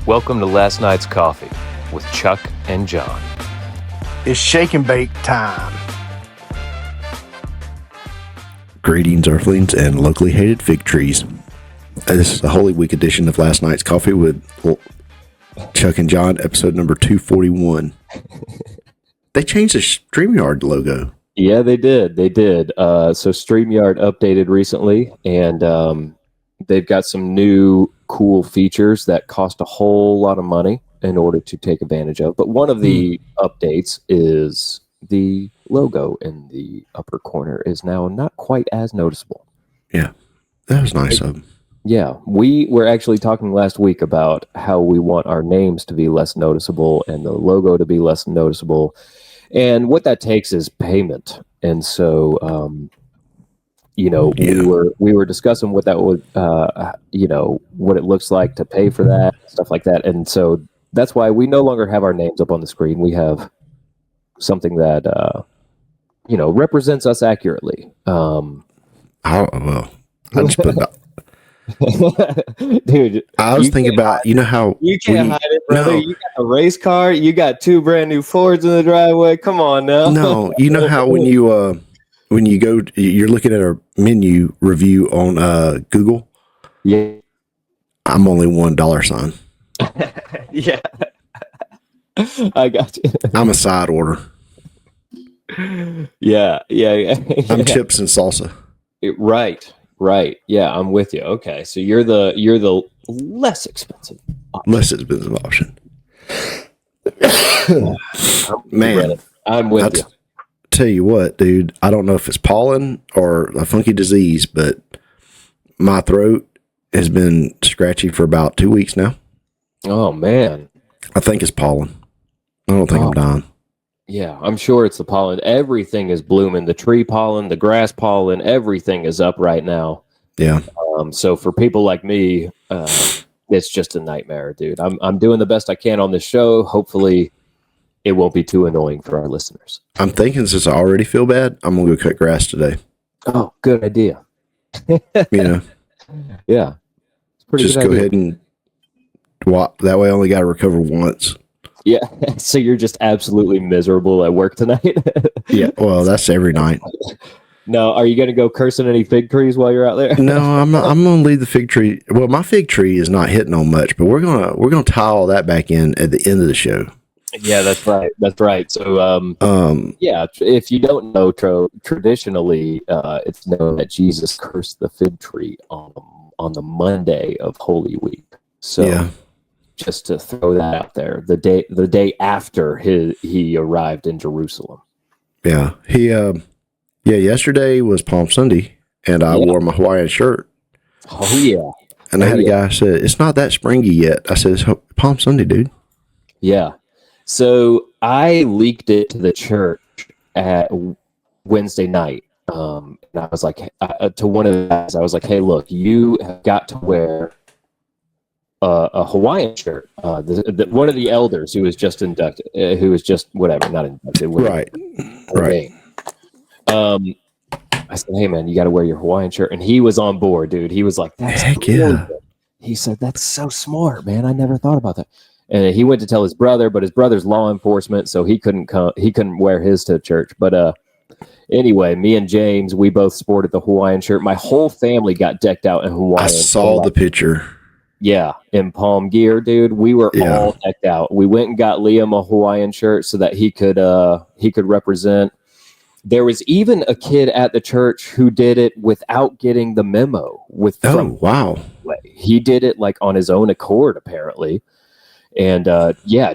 Welcome to Last Night's Coffee with Chuck and Jon. It's shake and bake time. Greetings, Earthlings, and locally hated fig trees. This is a Holy Week edition of Last Night's Coffee with Chuck and Jon, episode number 241. They changed the StreamYard logo. Yeah, they did. So StreamYard updated recently, and they've got some new cool features that cost a whole lot of money in order to take advantage of. But one of the updates is the logo in the upper corner is now not quite as noticeable. Yeah, that was nice of them. Yeah, we were actually talking last week about how we want our names to be less noticeable and the logo to be less noticeable. And what that takes is payment. And so, we were discussing what that would, what it looks like to pay for that, stuff like that. And so that's why we no longer have our names up on the screen. We have something that, represents us accurately. I just put dude, I was thinking about, how you can't hide it, brother. No. You got a race car, you got 2 brand new Fords in the driveway. Come on now. No, you know how when you go, you're looking at a menu review on Google. Yeah, I'm only $1 sign. Yeah, I got you. I'm a side order. Yeah. I'm chips and salsa. Right. Yeah, I'm with you. Okay, so you're the less expensive option. Man, I'm with you. Tell you what, dude, I don't know if it's pollen or a funky disease, but my throat has been scratchy for about 2 weeks now. Oh man, I think it's pollen. I don't think I'm dying. Yeah, I'm sure it's the pollen. Everything is blooming. The tree pollen, the grass pollen, everything is up right now. Yeah. So for people like me, it's just a nightmare, dude. I'm doing the best I can on this show. Hopefully it won't be too annoying for our listeners. I'm thinking since I already feel bad, I'm going to go cut grass today. Oh, good idea. Yeah. It's pretty just good go ahead and that way I only got to recover once. Yeah, so you're just absolutely miserable at work tonight? Yeah, well, that's every night. No, are you going to go cursing any fig trees while you're out there? No, I'm not. I'm going to leave the fig tree. Well, my fig tree is not hitting on much, but we're gonna tie all that back in at the end of the show. Yeah, that's right. So, if you don't know, traditionally, it's known that Jesus cursed the fig tree on the Monday of Holy Week. So. Yeah. Just to throw that out there, the day after he arrived in Jerusalem. Yeah, yesterday was Palm Sunday, and I wore my Hawaiian shirt. Oh yeah, and I had a guy said it's not that springy yet. I said it's Palm Sunday, dude. Yeah, so I leaked it to the church at Wednesday night, and I was like to one of the guys, I was like, "Hey, look, you have got to wear." A Hawaiian shirt. One of the elders who was just inducted, not inducted. Right. I said, "Hey man, you got to wear your Hawaiian shirt," and he was on board, dude. He was like, "That's yeah." He said, "That's so smart, man. I never thought about that." And he went to tell his brother, but his brother's law enforcement, so he couldn't come. He couldn't wear his to church. But anyway, me and James, we both sported the Hawaiian shirt. My whole family got decked out in Hawaiian. I saw the picture. Yeah, in palm gear, dude. We were all decked out. We went and got Liam a Hawaiian shirt so that he could represent. There was even a kid at the church who did it without getting the memo. Wow. He did it like on his own accord, apparently. And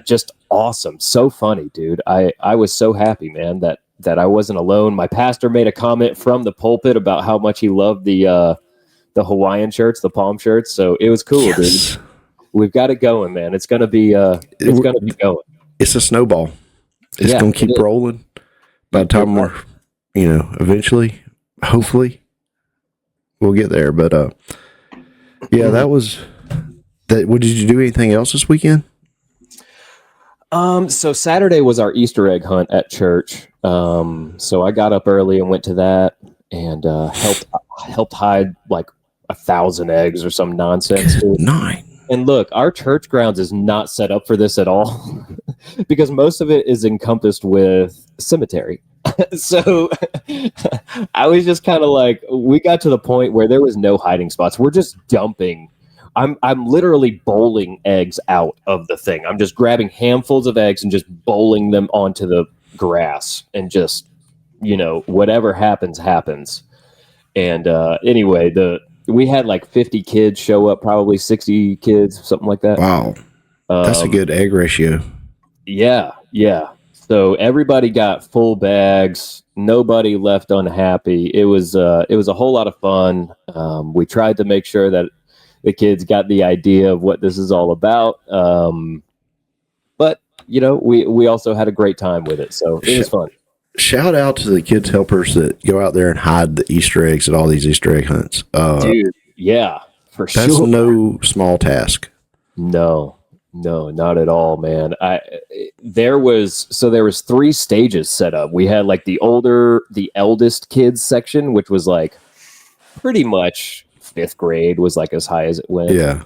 just awesome. So funny, dude. I was so happy, man, that I wasn't alone. My pastor made a comment from the pulpit about how much he loved the Hawaiian shirts, the palm shirts. So it was cool, dude. We've got it going, man. It's gonna be going. It's a snowball. It's gonna keep rolling. By the time we're, eventually, hopefully, we'll get there. But that was that. What did you do? Anything else this weekend? So Saturday was our Easter egg hunt at church. So I got up early and went to that and helped hide like 1,000 eggs or some nonsense. Nine. And look, our church grounds is not set up for this at all because most of it is encompassed with cemetery. So I was just kind of like, we got to the point where there was no hiding spots. We're just dumping. I'm literally bowling eggs out of the thing. I'm just grabbing handfuls of eggs and just bowling them onto the grass and just, whatever happens. And anyway, we had like 50 kids show up, probably 60 kids, something like that. Wow. That's a good egg ratio. Yeah. So everybody got full bags. Nobody left unhappy. It was a whole lot of fun. We tried to make sure that the kids got the idea of what this is all about. But we also had a great time with it. So it was fun. Shout out to the kids helpers that go out there and hide the Easter eggs at all these Easter egg hunts. Dude, yeah, for sure. That's no small task. No, not at all, man. There was 3 stages set up. We had like the eldest kids section, which was like pretty much 5th grade was like as high as it went. Yeah.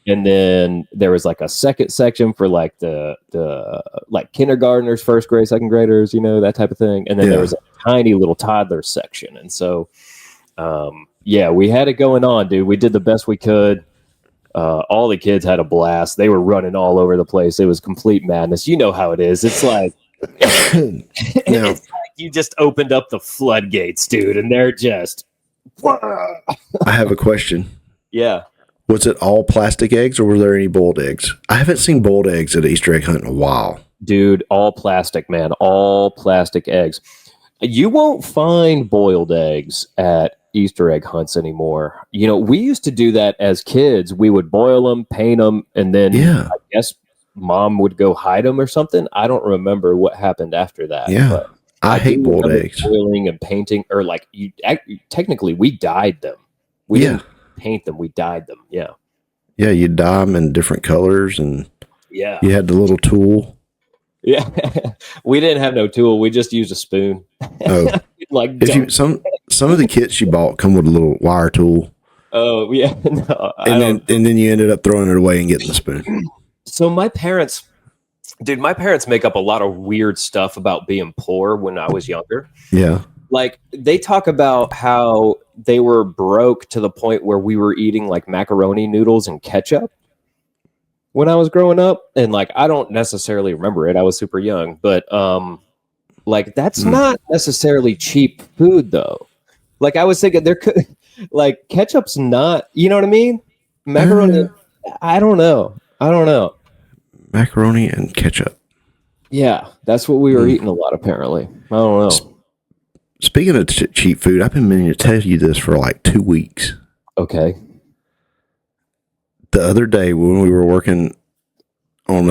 And then there was like a second section for like the like kindergartners, 1st grade, 2nd graders, that type of thing. And then there was a tiny little toddler section. And so, we had it going on, dude. We did the best we could. All the kids had a blast. They were running all over the place. It was complete madness. You know how it is. It's like, it's like you just opened up the floodgates, dude. And they're just, I have a question. Yeah. Was it all plastic eggs or were there any boiled eggs? I haven't seen boiled eggs at an Easter egg hunt in a while. Dude, all plastic, man. All plastic eggs. You won't find boiled eggs at Easter egg hunts anymore. We used to do that as kids. We would boil them, paint them, and then I guess mom would go hide them or something. I don't remember what happened after that. Yeah. But I hate boiled eggs. Boiling and painting, or like technically we dyed them. We didn't paint them, we dyed them. Yeah, you dye them in different colors, and you had the little tool. We didn't have no tool, we just used a spoon. Like some of the kits you bought come with a little wire tool. Oh yeah. No, and then you ended up throwing it away and getting the spoon. So my parents make up a lot of weird stuff about being poor when I was younger. Yeah. Like they talk about how they were broke to the point where we were eating like macaroni noodles and ketchup when I was growing up. And like, I don't necessarily remember it. I was super young, but like that's not necessarily cheap food though. Like I was thinking there could like ketchup's not, you know what I mean? Macaroni. I don't know. Macaroni and ketchup. Yeah. That's what we were eating a lot, apparently. I don't know. Speaking of cheap food, I've been meaning to tell you this for like 2 weeks. Okay. The other day when we were working on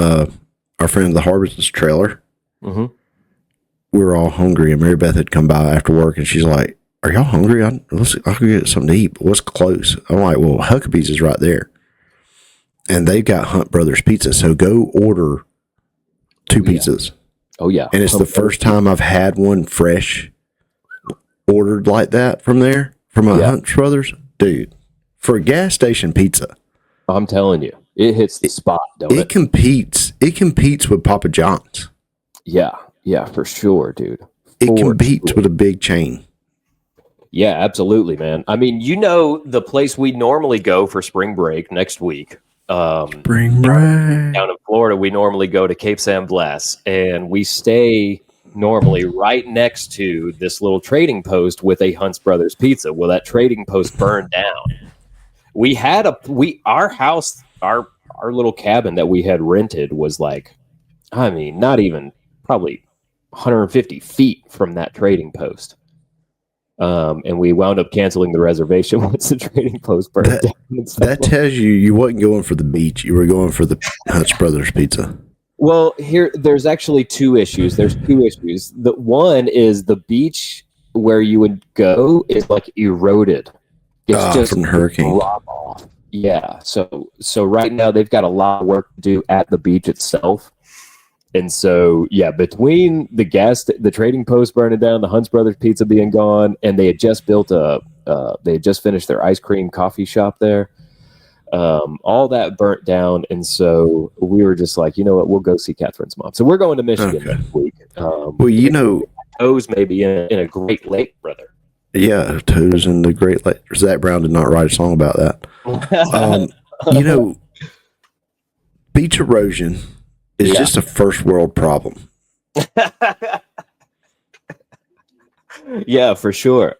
our friend the Harvest trailer, we were all hungry, and Mary Beth had come by after work, and she's like, "Are y'all hungry? I can get something to eat. But what's close?" I'm like, "Well, Huckabee's is right there, and they've got Hunt Brothers Pizza. So go order 2 pizzas." Oh yeah, and it's the first time I've had one fresh ordered like that from a Hunt Brothers, dude. For a gas station pizza, I'm telling you, it hits the spot, don't it? It competes with Papa John's. Yeah, for sure, dude. It competes with a big chain. Yeah, absolutely, man. I mean, the place we normally go for spring break next week. Spring break down in Florida, we normally go to Cape San Blas, and we stay normally right next to this little trading post with a Hunt's Brothers Pizza. Well, that trading post burned down. We had our house, our little cabin that we had rented was like, I mean, not even probably 150 feet from that trading post. And we wound up canceling the reservation once the trading post burned down. That tells you wasn't going for the beach. You were going for the Hunt's Brothers Pizza. Well, there's actually 2 issues. There's 2 issues. The one is the beach where you would go is like eroded. It's just from the hurricane. Drop off. Yeah. So right now they've got a lot of work to do at the beach itself. And so, yeah, between the trading post burning down, the Hunt's Brothers Pizza being gone, and they had just built they had just finished their ice cream coffee shop there. All that burnt down, and so we were just like, you know what, we'll go see Catherine's mom. So we're going to Michigan next week. Well, Toes maybe in a Great Lake, brother. Yeah, Toes in the Great Lake. Zach Brown did not write a song about that. Beach erosion is just a first world problem. Yeah, for sure.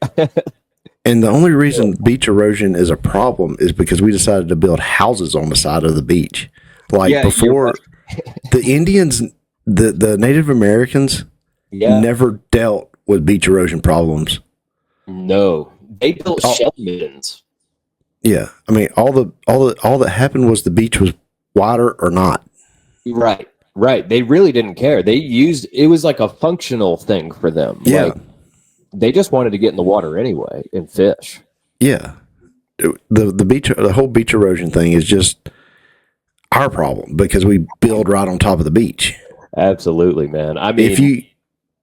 And the only reason beach erosion is a problem is because we decided to build houses on the side of the beach. Before, the Indians, the Native Americans never dealt with beach erosion problems. No, they built shell middens. Yeah, I mean, all that happened was the beach was wider or not. Right. They really didn't care. It was like a functional thing for them. Yeah. Like, they just wanted to get in the water anyway and fish. Yeah. The whole beach erosion thing is just our problem because we build right on top of the beach. Absolutely, man. I mean,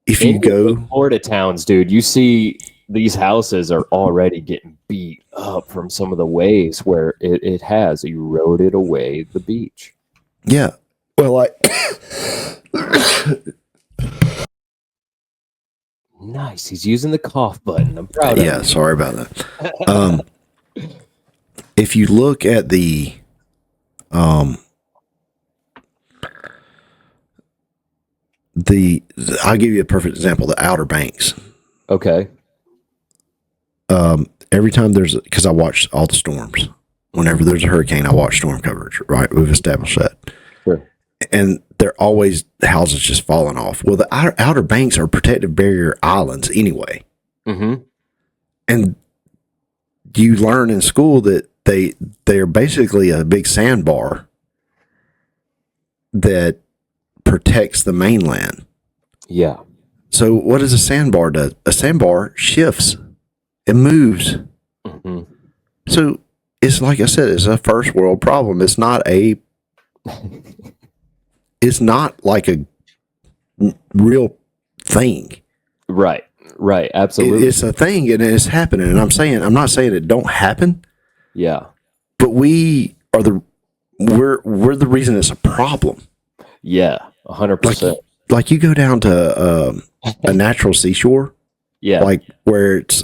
if you go Florida towns, dude, you see these houses are already getting beat up from some of the waves where it has eroded away the beach. Yeah. Well, nice. He's using the cough button. I'm proud of him. Yeah, sorry about that. If you look at I'll give you a perfect example, the Outer Banks. Okay. Every time because I watch all the storms. Whenever there's a hurricane, I watch storm coverage, right? We've established that. Sure. And they're always houses just falling off. Well, the Outer Banks are protective barrier islands anyway. Mm-hmm. And you learn in school that they're basically a big sandbar that protects the mainland. Yeah. So what does a sandbar do? A sandbar shifts. It moves. Mm-hmm. So it's like I said, it's a first world problem. It's not like a real thing. Right. Absolutely. It's a thing and it's happening. And I'm not saying it don't happen. Yeah. But we're the reason it's a problem. Yeah. 100%. Like you go down to a natural seashore. Yeah. Like where it's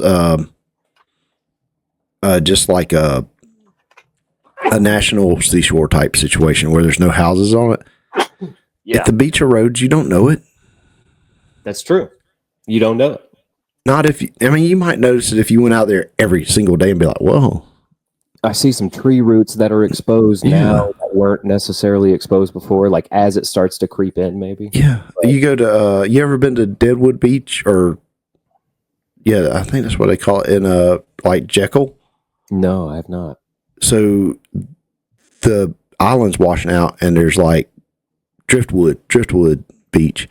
just like a national seashore type situation where there's no houses on it. Yeah. If the beach erodes, you don't know it. That's true. You don't know it. Not if you might notice it if you went out there every single day and be like, whoa. I see some tree roots that are exposed now that weren't necessarily exposed before, like as it starts to creep in, maybe. Yeah. But you go to, you ever been to Deadwood Beach or, yeah, I think that's what they call it in like Jekyll? No, I have not. So the island's washing out and there's like driftwood beach.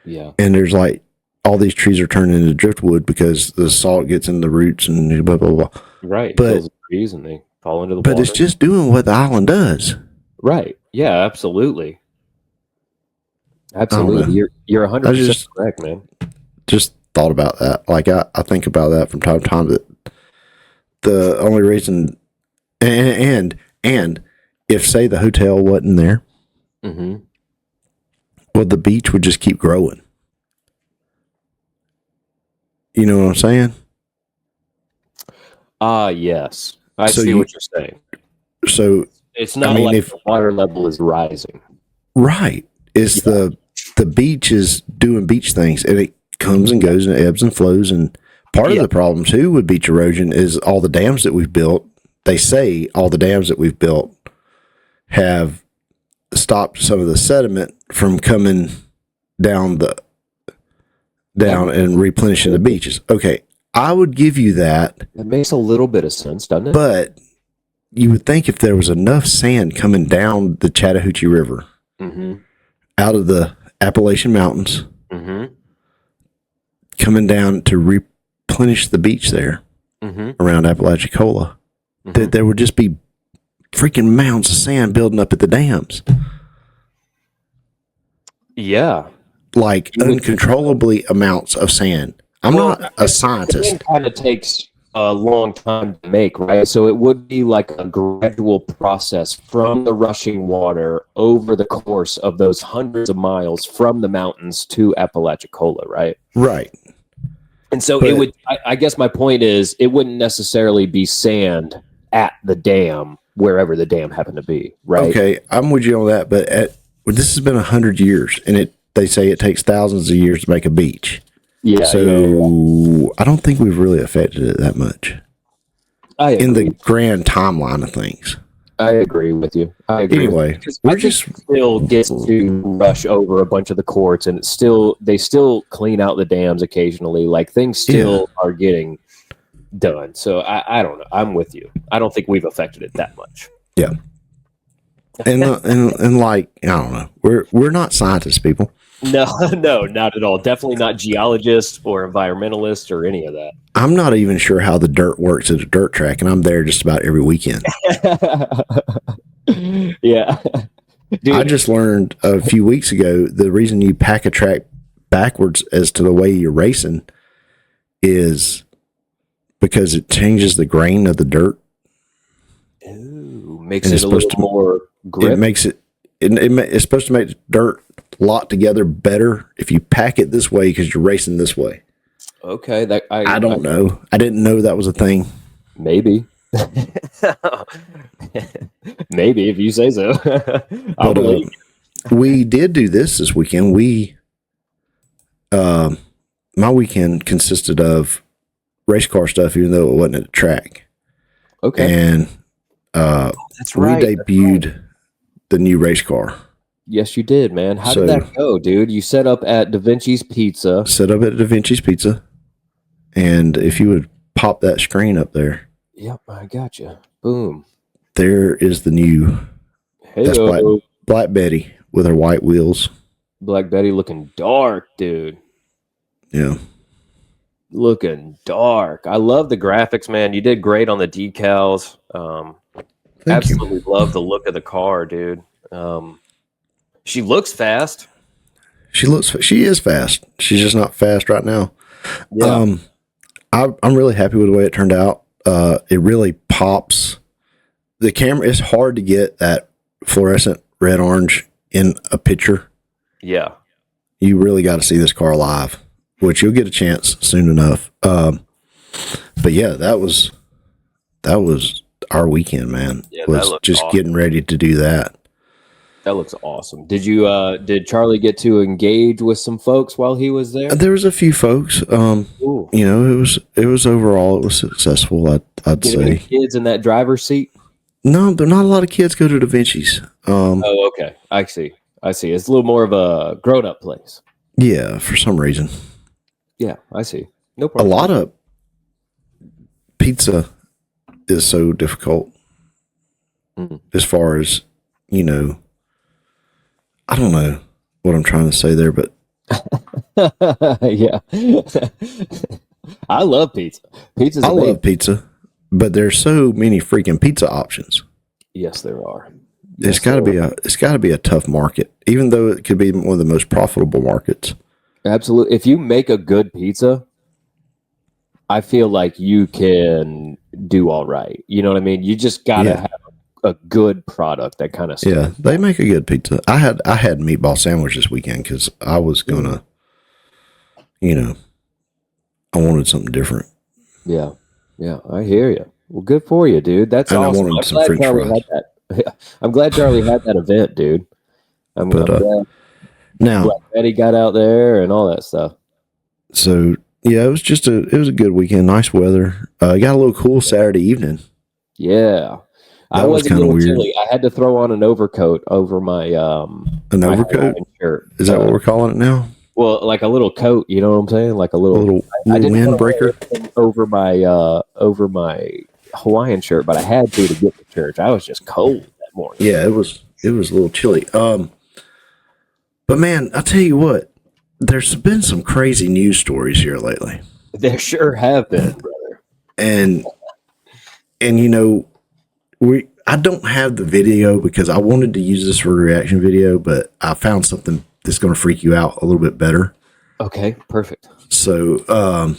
Yeah. And there's like all these trees are turning into driftwood because the salt gets in the roots and blah, blah, blah. Right. But, kills the trees and they fall into the water. But it's just doing what the island does. Right. Yeah, absolutely. Absolutely. You're 100% correct, man. Just thought about that. Like I think about that from time to time that the only reason and if say the hotel wasn't there, mm-hmm. well, the beach would just keep growing. You know what I'm saying? Yes. I see what you're saying. So it's not like the water level is rising. Right. It's the beach is doing beach things and it comes and goes and it ebbs and flows. And part of the problem too with beach erosion is all the dams that we've built. They say all the dams that we've built have stopped some of the sediment from coming down and replenishing the beaches. Okay, I would give you that. It makes a little bit of sense, doesn't it? But you would think if there was enough sand coming down the Chattahoochee River mm-hmm. out of the Appalachian Mountains, mm-hmm. coming down to replenish the beach there mm-hmm. around Apalachicola, mm-hmm. that there would just be freaking mounds of sand building up at the dams. Yeah. Like uncontrollably amounts of sand. I'm not a scientist. It kind of takes a long time to make, right? So it would be like a gradual process from the rushing water over the course of those hundreds of miles from the mountains to Apalachicola, right? Right. And so it would, I guess my point is, it wouldn't necessarily be sand at the dam, wherever the dam happened to be, right? Okay, I'm with you on that, but this has been 100 years, and they say it takes thousands of years to make a beach. Yeah. So I don't think we've really affected it that much. I agree. In the grand timeline of things. I agree with you. I agree. Anyway, still gets to rush over a bunch of the courts, and they still clean out the dams occasionally. Like things still are getting done. So I don't know. I'm with you. I don't think we've affected it that much. Yeah. And like, I don't know. We're not scientists, people. No, not at all. Definitely not geologists or environmentalists or any of that. I'm not even sure how the dirt works at a dirt track, and I'm there just about every weekend. Yeah. Dude. I just learned a few weeks ago the reason you pack a track backwards as to the way you're racing is because it changes the grain of the dirt. Ooh, makes it a little more grip. It makes it's supposed to make the dirt lock together better if you pack it this way because you're racing this way. Okay, I don't know. I didn't know that was a thing. Maybe. Maybe if you say so. But we did do this weekend. My weekend consisted of race car stuff, even though it wasn't at the track. Okay, and that's right. We debuted the new race car. Yes, you did, man. How did that go, dude? You set up at Da Vinci's Pizza. And if you would pop that screen up there. Yep, I got you. Boom. There is the new. That's Black Betty with her white wheels. Black Betty looking dark, dude. Yeah. Looking dark. I love the graphics, man. You did great on the decals. Absolutely love the look of the car, dude. She looks fast. She is fast. She's just not fast right now. Yeah. I'm really happy with the way it turned out. It really pops. The camera, it's hard to get that fluorescent red orange in a picture. Yeah. You really got to see this car live, which you'll get a chance soon enough. But yeah, that was our weekend, man. Yeah, was just awesome. Getting ready to do that. That looks awesome. Did Charlie get to engage with some folks while he was there? There was a few folks. You know, it was overall, it was successful. I'd say. Any kids in that driver's seat? No, there are not a lot of kids go to Da Vinci's. Oh, okay. I see. It's a little more of a grown-up place. Yeah, for some reason. Yeah, I see. No problem. A lot of pizza is so difficult as far as, you know, I don't know what I'm trying to say there, but yeah. I love pizza. I love pizza, but there's so many freaking pizza options. Yes, there are. It's got to be a tough market, even though it could be one of the most profitable markets. Absolutely. If you make a good pizza, I feel like you can do all right. You know what I mean? You just got to have a good product, that kind of stuff. Yeah, they make a good pizza. I had meatball sandwich this weekend because I was gonna, you know, I wanted something different. Yeah, I hear you. Well, good for you, dude. That's awesome. I wanted some French fries. I'm glad Charlie had that event, dude. I'm glad now Betty got out there and all that stuff. So yeah, it was a good weekend. Nice weather. Got a little cool Saturday evening. Yeah. I was kind of weird. Chilly. I had to throw on an overcoat over my an overcoat shirt. Is that what we're calling it now? Well, like a little coat, you know what I'm saying? Like a little windbreaker over my Hawaiian shirt, but I had to get to church. I was just cold that morning. Yeah, it was a little chilly. But man, I tell you what, there's been some crazy news stories here lately. There sure have been, brother. And you know, I don't have the video because I wanted to use this for a reaction video, but I found something that's going to freak you out a little bit better. Okay, perfect. So,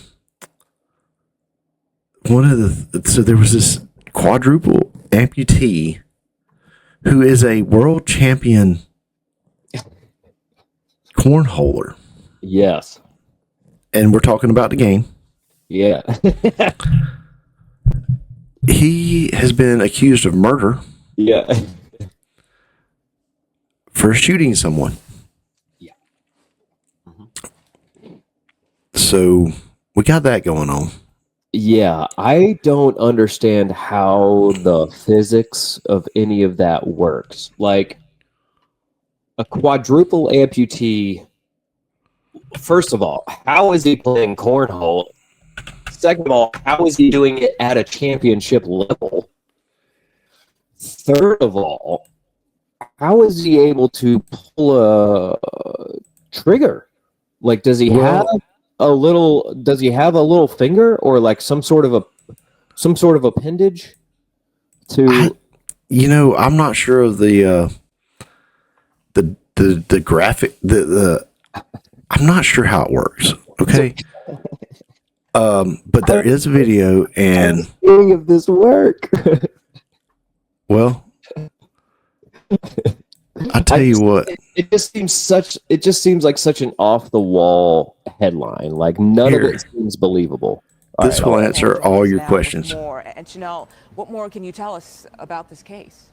so there was this quadruple amputee who is a world champion cornholer. Yes. And we're talking about the game. Yeah. He has been accused of murder. Yeah. For shooting someone. Yeah. Mm-hmm. So we got that going on. Yeah, I don't understand how the physics of any of that works. Like a quadruple amputee, first of all, how is he playing cornhole? Second of all, how is he doing it at a championship level? Third of all, how is he able to pull a trigger? Like, does he have a little finger or like some sort of appendage to I'm not sure of the graphic I'm not sure how it works. Okay. But there is a video and of this work. Well, I tell you what, it just seems like such an off the wall headline. Like none of it seems believable. This will answer all your questions. And Chanel, what more can you tell us about this case?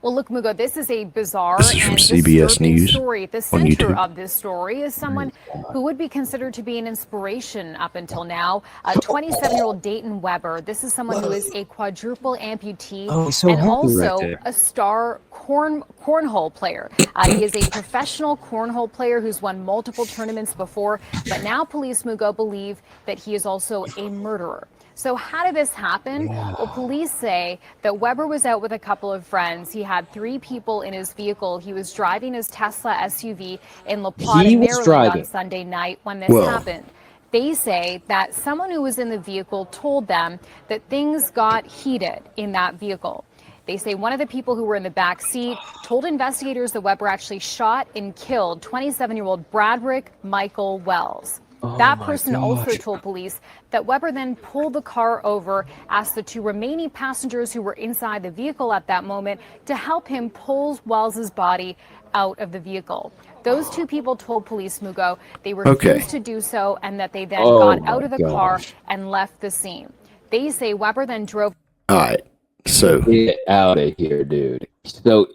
Well, look, Mugo, this is a bizarre this is from and CBS News story. The center of this story is someone who would be considered to be an inspiration up until now. 27-year-old Dayton Weber. This is someone who is a quadruple amputee and also a star cornhole player. He is a professional cornhole player who's won multiple tournaments before, but now police, Mugo, believe that he is also a murderer. So how did this happen? Well, police say that Weber was out with a couple of friends. He had 3 people in his vehicle. He was driving his Tesla SUV in La Plata, Maryland on Sunday night when this happened. They say that someone who was in the vehicle told them that things got heated in that vehicle. They say one of the people who were in the back seat told investigators that Weber actually shot and killed 27-year-old Bradrick Michael Wells. That person also told police that Weber then pulled the car over, asked the 2 remaining passengers who were inside the vehicle at that moment to help him pull Wells's body out of the vehicle. Those 2 people told police, Mugo, they refused to do so and that they then got out of the car and left the scene. They say Weber then drove. All right, so get out of here, dude. So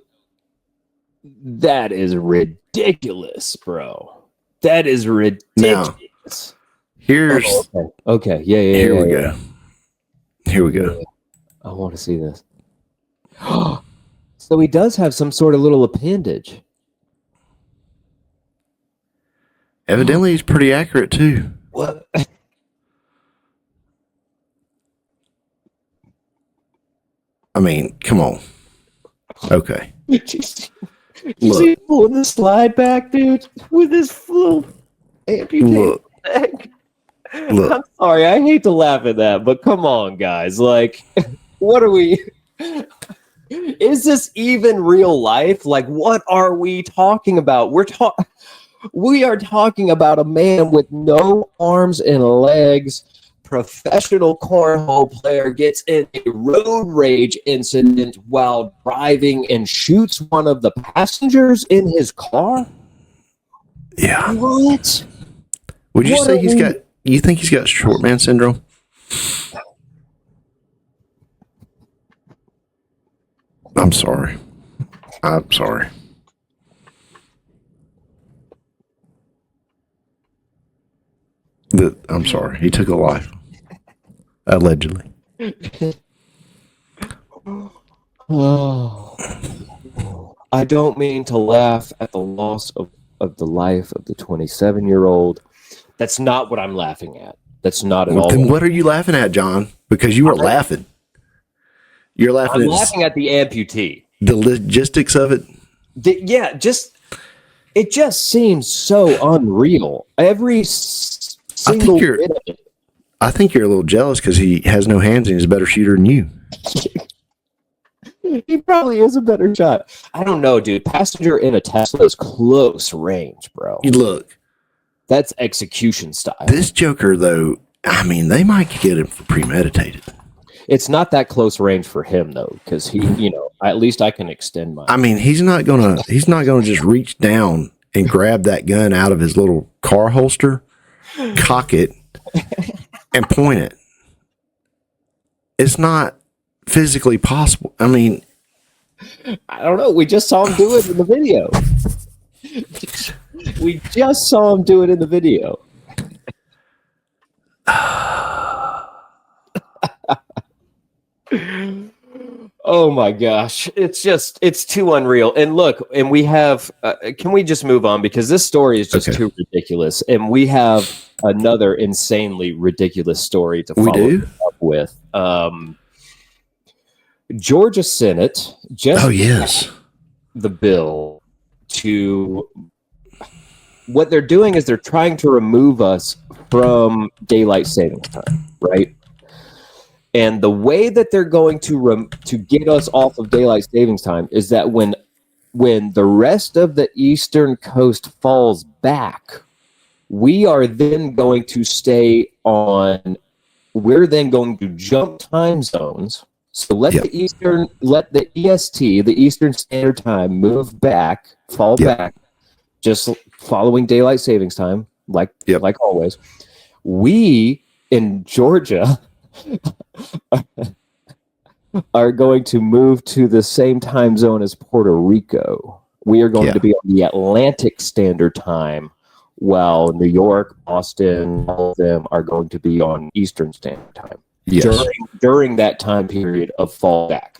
that is ridiculous, bro. That is ridiculous. Now, here's okay. Yeah. Here we go. I want to see this. So he does have some sort of little appendage. Evidently, he's pretty accurate too. What? I mean, come on. Okay. You see him pulling the slide back, dude, with this little amputated leg. Look. I'm sorry, I hate to laugh at that, but come on, guys. Like, what are we... Is this even real life? Like, what are we talking about? We are talking about a man with no arms and legs, professional cornhole player, gets in a road rage incident while driving and shoots one of the passengers in his car? Yeah. What? Would you say you think he's got short man syndrome? I'm sorry. I'm sorry. He took a life. Allegedly. Oh. I don't mean to laugh at the loss of the life of the 27-year-old. That's not what I'm laughing at. That's not at all. Then what are you laughing at, John? Because you were laughing. You're laughing. I'm laughing at the amputee. The logistics of it. It just seems so unreal. Every single bit of it. I think you're a little jealous because he has no hands and he's a better shooter than you. He probably is a better shot. I don't know, dude. Passenger in a Tesla is close range, bro. Look. That's execution style. This Joker, though, I mean, they might get him for premeditated. It's not that close range for him though, because he, at least I can extend mine. I mean, he's not gonna just reach down and grab that gun out of his little car holster, cock it, and point it. It's not physically possible. I mean, I don't know. We just saw him do it in the video. We just saw him do it in the video. Oh my gosh. It's too unreal. And look, and we have, can we just move on? Because this story is just too ridiculous. And we have another insanely ridiculous story to follow up with. Georgia Senate just the bill to, what they're doing is they're trying to remove us from daylight savings time, right? And the way that they're going to get us off of daylight savings time is that when the rest of the eastern coast falls back, we are then going to stay on. We're then going to jump time zones. So let the EST, the Eastern Standard Time, move back, fall back, just following daylight savings time, like always. We in Georgia are going to move to the same time zone as Puerto Rico. We are going to be on the Atlantic Standard Time, while New York, Boston, all of them are going to be on Eastern Standard Time. Yes. During that time period of fallback.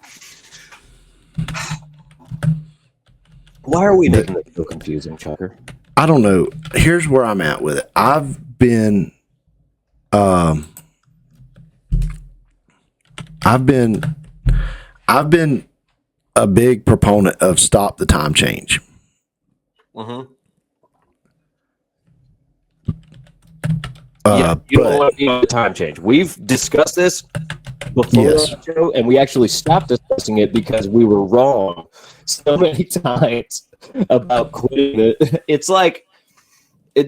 Why are we making it so confusing, Chucker? I don't know. Here's where I'm at with it. I've been a big proponent of stop the time change. Mm-hmm. You don't want to be on the time change. We've discussed this before the show, and we actually stopped discussing it because we were wrong so many times about quitting it. It's like,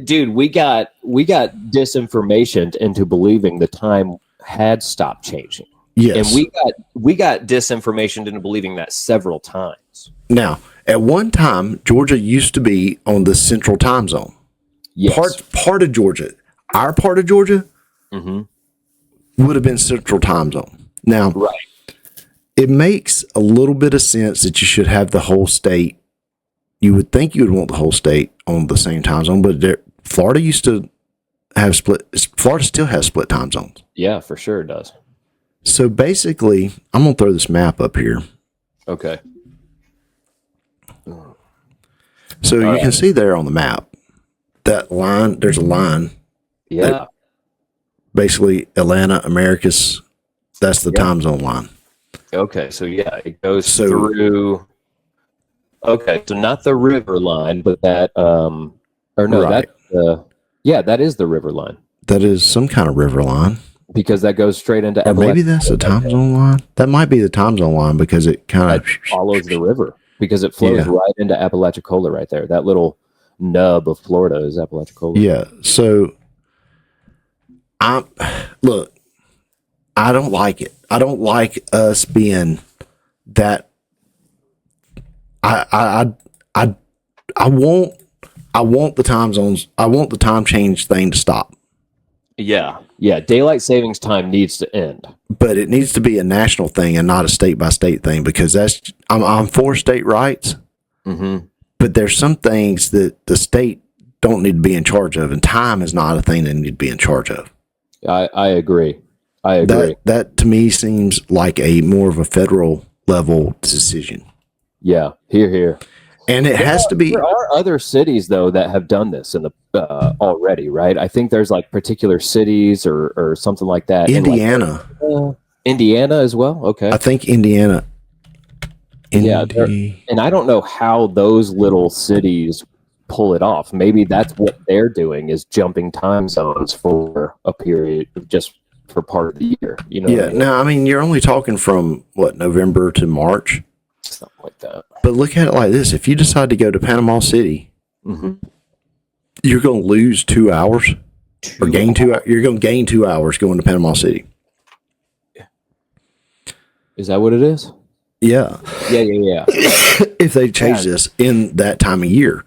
dude, we got disinformation into believing the time had stopped changing. Yes, and we got disinformation into believing that several times. Now, at one time, Georgia used to be on the Central Time Zone. Yes, part of Georgia. Our part of Georgia would have been Central Time Zone. Now, it makes a little bit of sense that you should have the whole state. You would think you would want the whole state on the same time zone, but Florida used to have split. Florida still has split time zones. Yeah, for sure it does. So basically, I'm going to throw this map up here. Okay. So you can see there on the map, that line, there's a line. Yeah. Basically, Atlanta, Americas, that's the time zone line. Okay, so it goes through. Okay, so not the river line, but that, that is the river line. That is some kind of river line. Because that goes straight into Appalachia. Maybe that's the time zone line. That might be the time zone line because it kind of follows the river, because it flows right into Apalachicola right there. That little nub of Florida is Apalachicola. Yeah, so I don't like it. I don't like us being that. I want the time zones. I want the time change thing to stop. Yeah. Daylight savings time needs to end, but it needs to be a national thing and not a state by state thing, because I'm for state rights. Mm-hmm. But there's some things that the state don't need to be in charge of, and time is not a thing they need to be in charge of. I agree. That to me seems like a more of a federal level decision. Yeah, here. And it has to be. There are other cities though that have done this in the already, right? I think there's like particular cities or something like that. Indiana, Indiana as well. Okay, I think Indiana. Yeah, and I don't know how those little cities pull it off. Maybe that's what they're doing, is jumping time zones for a period, just for part of the year. You know? Yeah. Now, I mean, you're only talking from November to March, something like that. But look at it like this: if you decide to go to Panama City, you're going to lose 2 hours. or gain 2 hours. You're going to gain 2 hours going to Panama City. Is that what it is? Yeah. Yeah. If they change this in that time of year.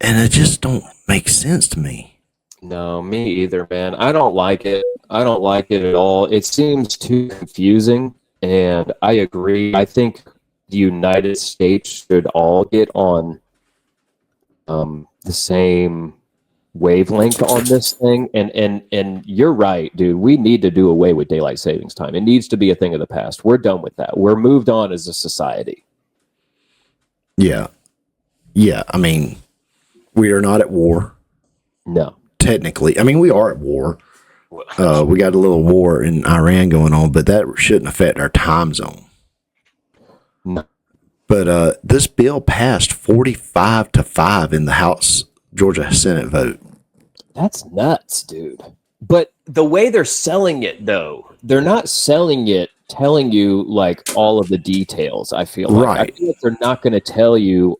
And it just don't make sense to me. No, me either, man. I don't like it. I don't like it at all. It seems too confusing, and I agree. I think the United States should all get on the same wavelength on this thing. And you're right, dude. We need to do away with daylight savings time. It needs to be a thing of the past. We're done with that. We're moved on as a society. Yeah. I mean, we are not at war. No. Technically. I mean, we are at war. We got a little war in Iran going on, but that shouldn't affect our time zone. No. But this bill passed 45-5 in the House Georgia Senate vote. That's nuts, dude. But the way they're selling it, though, they're not selling it telling you like all of the details. I feel like right. I feel like they're not going to tell you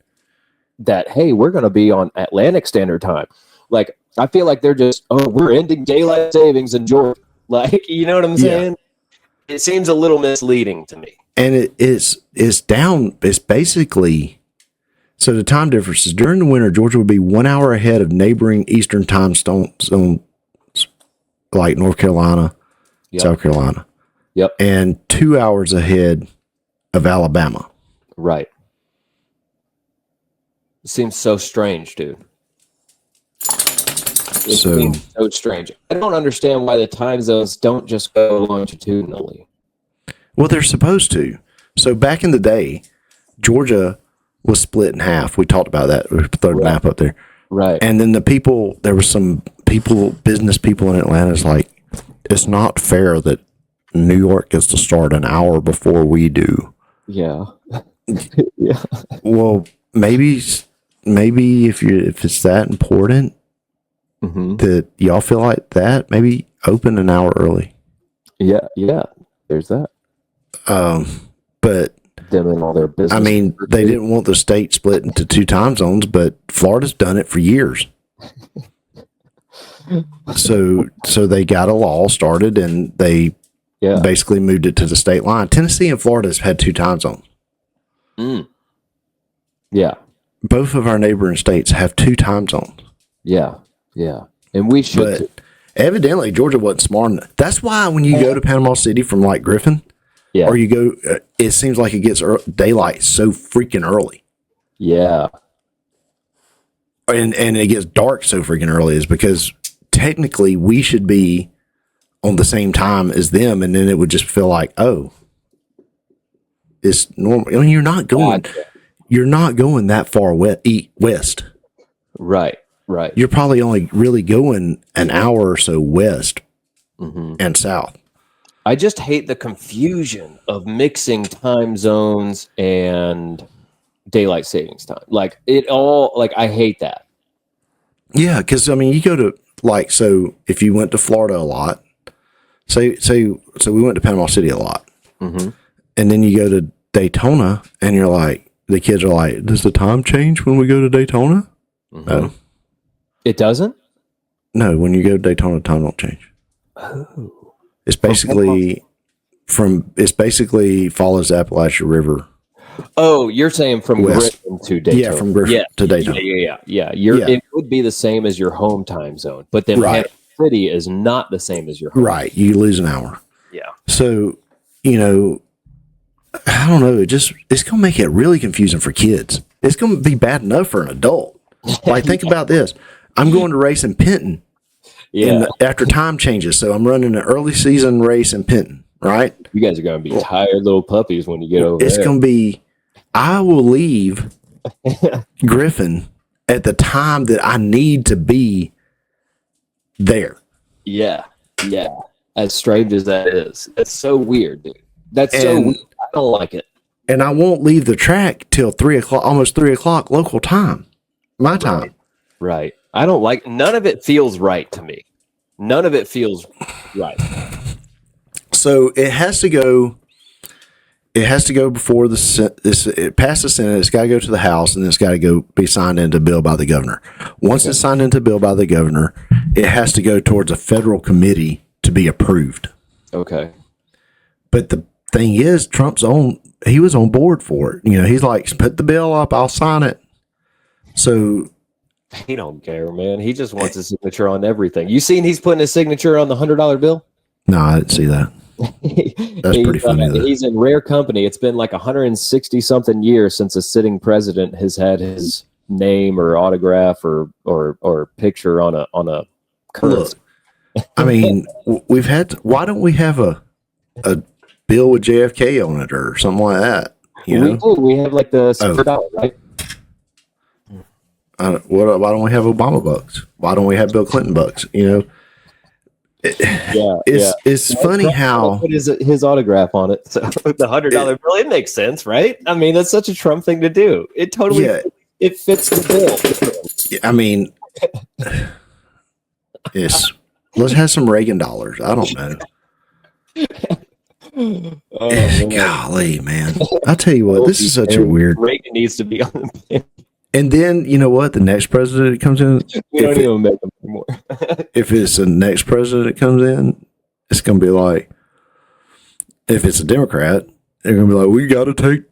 that, hey, we're going to be on Atlantic Standard Time. Like, I feel like they're just, we're ending daylight savings in Georgia. Like, you know what I'm saying? Yeah. It seems a little misleading to me. And it's down. It's basically, so the time differences during the winter, Georgia would be 1 hour ahead of neighboring Eastern time zones like North Carolina, South Carolina. Yep. And 2 hours ahead of Alabama. Right. It seems so strange, dude. It seems so strange. I don't understand why the time zones don't just go longitudinally. Well, they're supposed to. So back in the day, Georgia was split in half. We talked about that. We threw the map up there. Right. And then there were some people, business people in Atlanta, is like, it's not fair that New York gets to start an hour before we do. Yeah. Yeah. Well, maybe if it's that important that y'all feel like that, maybe open an hour early. Yeah. There's that. But them and all their business. I mean, they didn't want the state split into two time zones, but Florida's done it for years. So they got a law started, and they basically moved it to the state line. Tennessee and Florida have had two time zones. Yeah. Both of our neighboring states have two time zones. Yeah. And we should. But evidently, Georgia wasn't smart enough. That's why when you go to Panama City from like Griffin, or you go, it seems like it gets daylight so freaking early. Yeah. And it gets dark so freaking early is because technically we should be on the same time as them, and then it would just feel like, oh, it's normal. I mean, you're not going that far west. Right. You're probably only really going an hour or so west and south. I just hate the confusion of mixing time zones and daylight savings time. Like I hate that. Yeah, because I mean, you go to so if you went to Florida a lot, so we went to Panama City a lot, and then you go to Daytona, and you're like, the kids are like, does the time change when we go to Daytona? No, it doesn't. No, when you go to Daytona, time don't change. Oh, it's basically follows the Appalachian River. Oh, you're saying from west. Griffin to Daytona. Yeah, from Griffin to Daytona. Yeah. It would be the same as your home time zone, but then Panama City is not the same as your home. Right, you lose an hour. Yeah. So, I don't know. It's going to make it really confusing for kids. It's going to be bad enough for an adult. Like, think about this. I'm going to race in Penton. Yeah. After time changes, so I'm running an early season race in Penton. Right? You guys are going to be tired little puppies when you get over there. It's going to be. I will leave Griffin at the time that I need to be there. Yeah. As strange as that is, that's so weird, dude. So weird. I don't like it. And I won't leave the track till 3 o'clock, almost 3 o'clock local time, my time. Right. I don't like. None of it feels right to me. None of it feels right. So it has to go it has to go before it passed the Senate. It's got to go to the House, and it's got to go be signed into bill by the governor. Once it's signed into bill by the governor, it has to go towards a federal committee to be approved. Okay. But the thing is, he was on board for it. He's like, put the bill up, I'll sign it. So he don't care, man. He just wants a signature on everything. You seen he's putting his signature on the $100 bill? No, I didn't see that. That's pretty funny. He's in rare company. It's been like 160 something years since a sitting president has had his name or autograph or picture on a currency. Look, I mean, why don't we have a bill with JFK on it or something like that? We do. We have like the $1, right? Why don't we have Obama bucks? Why don't we have Bill Clinton bucks? It's funny how put his autograph on it. So the $100 bill, it makes sense, right? I mean, that's such a Trump thing to do. It totally it fits the bill. I mean, let's have some Reagan dollars. I don't know. Golly, man! I'll tell you what, this is such a weird. Reagan needs to be on the bill. And then you know what? The next president that comes in, we don't even make them anymore. If it's the next president that comes in, it's going to be like, if it's a Democrat, they're going to be like, we got to take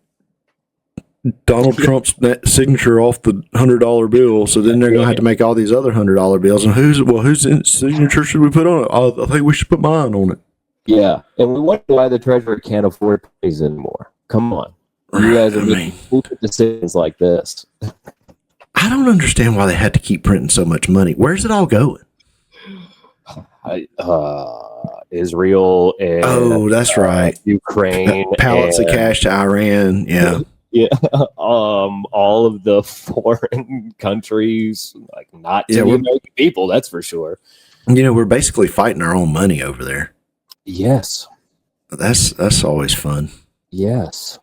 Donald Trump's signature off the $100 bill. So then they're going to have to make all these other $100 bills. And whose signature should we put on it? I think we should put mine on it. Yeah, and we wonder why the treasurer can't afford pennies anymore. Come on. You guys are making stupid decisions like this. I don't understand why they had to keep printing so much money. Where's it all going? Israel and that's right. Ukraine. Pallets of cash to Iran. Yeah. Yeah. All of the foreign countries, like not to the American people, that's for sure. We're basically fighting our own money over there. Yes. That's always fun. Yes.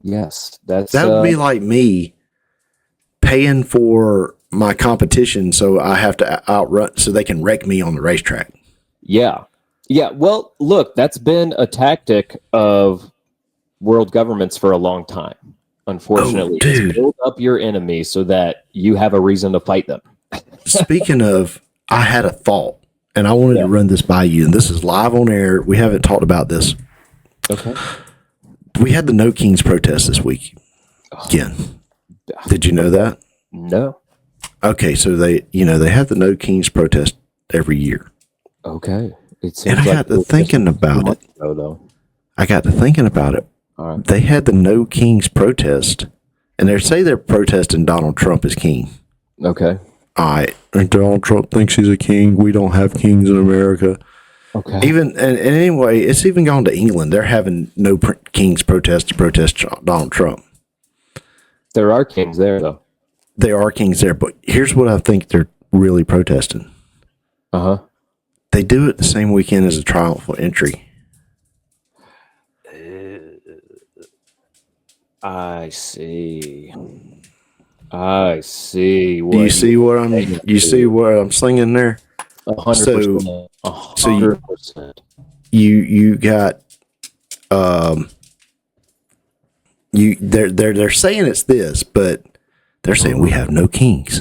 That would be like me paying for my competition, so I have to outrun so they can wreck me on the racetrack. Yeah. Well, look, that's been a tactic of world governments for a long time. Unfortunately, build up your enemy so that you have a reason to fight them. Speaking of, I had a thought, and I wanted to run this by you, and this is live on air. We haven't talked about this. Okay. We had the No Kings protest this week. Again. Did you know that? No. Okay, so they have the No Kings protest every year. Okay. And I got to thinking about it. I got to thinking about it. All right. They had the No Kings protest, and they say they're protesting Donald Trump as king. Okay. All right. And Donald Trump thinks he's a king. We don't have kings in America. Okay. And anyway, it's even gone to England. They're having no kings protest to protest Donald Trump. There are kings there, though. There are kings there, but here's what I think they're really protesting. They do it the same weekend as a triumphal entry. I see. Do you see what I'm slinging there? 100%. So you got they're saying it's this, but they're saying we have no kings.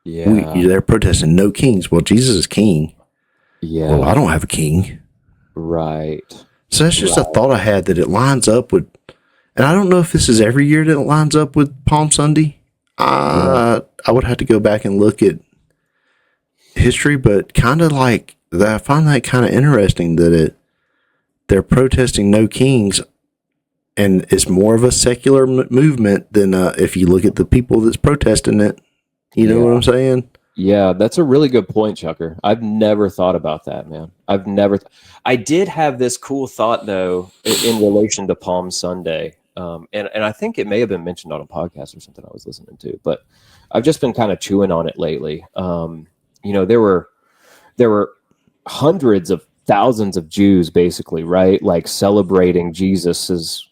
Yeah, they're protesting no kings. Well, Jesus is king. Yeah. Well, I don't have a king. Right. So that's just a thought I had, that it lines up with, and I don't know if this is every year that it lines up with Palm Sunday. I would have to go back and look at history, but kind of like that. I find that kind of interesting that they're protesting no kings, and it's more of a secular movement than if you look at the people that's protesting it. You know what I'm saying? Yeah, that's a really good point, Chucker. I've never thought about that, man. I did have this cool thought, though, in relation to Palm Sunday. And I think it may have been mentioned on a podcast or something I was listening to, but I've just been kind of chewing on it lately. There were hundreds of thousands of Jews, basically, right? Like celebrating Jesus's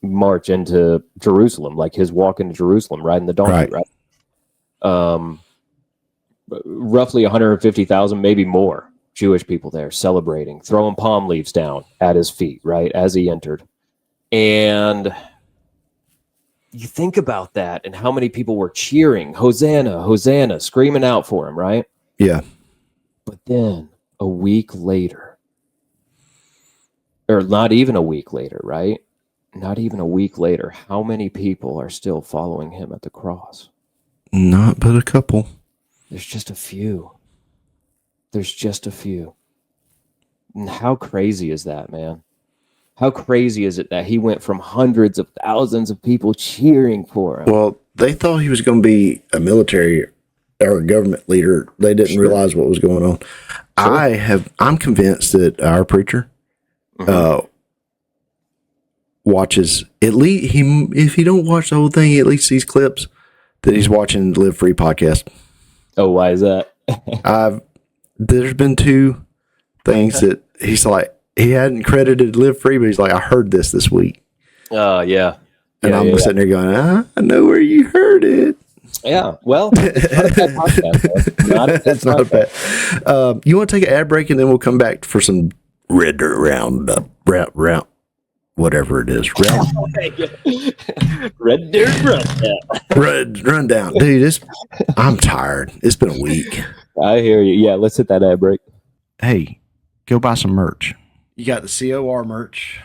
march into Jerusalem, like his walk into Jerusalem, riding the donkey, right? Roughly 150,000, maybe more Jewish people there celebrating, throwing palm leaves down at his feet, right, as he entered. And you think about that and how many people were cheering, Hosanna, Hosanna, screaming out for him, right? Yeah. But then a week later, or not even a week later, right? Not even a week later, how many people are still following him at the cross? Not but a couple. There's just a few. There's just a few. And how crazy is that, man? How crazy is it that he went from hundreds of thousands of people cheering for him? Well, they thought he was going to be a military or a government leader. They didn't realize what was going on. Sure. I'm convinced that our preacher watches at least if he don't watch the whole thing, he at least sees clips that he's watching the Live Free podcast. Oh, why is that? There's been 2 things that he's like, he hadn't credited Live Free, but he's like, I heard this week. Oh, yeah. And I'm sitting there going, I know where you heard it. Yeah, well, it's not a bad podcast. It's not bad. You want to take an ad break, and then we'll come back for some Red Dirt Roundup, whatever it is. Red Dirt Rundown. Rundown. Dude, I'm tired. It's been a week. I hear you. Yeah, let's hit that ad break. Hey, go buy some merch. You got the COR merch.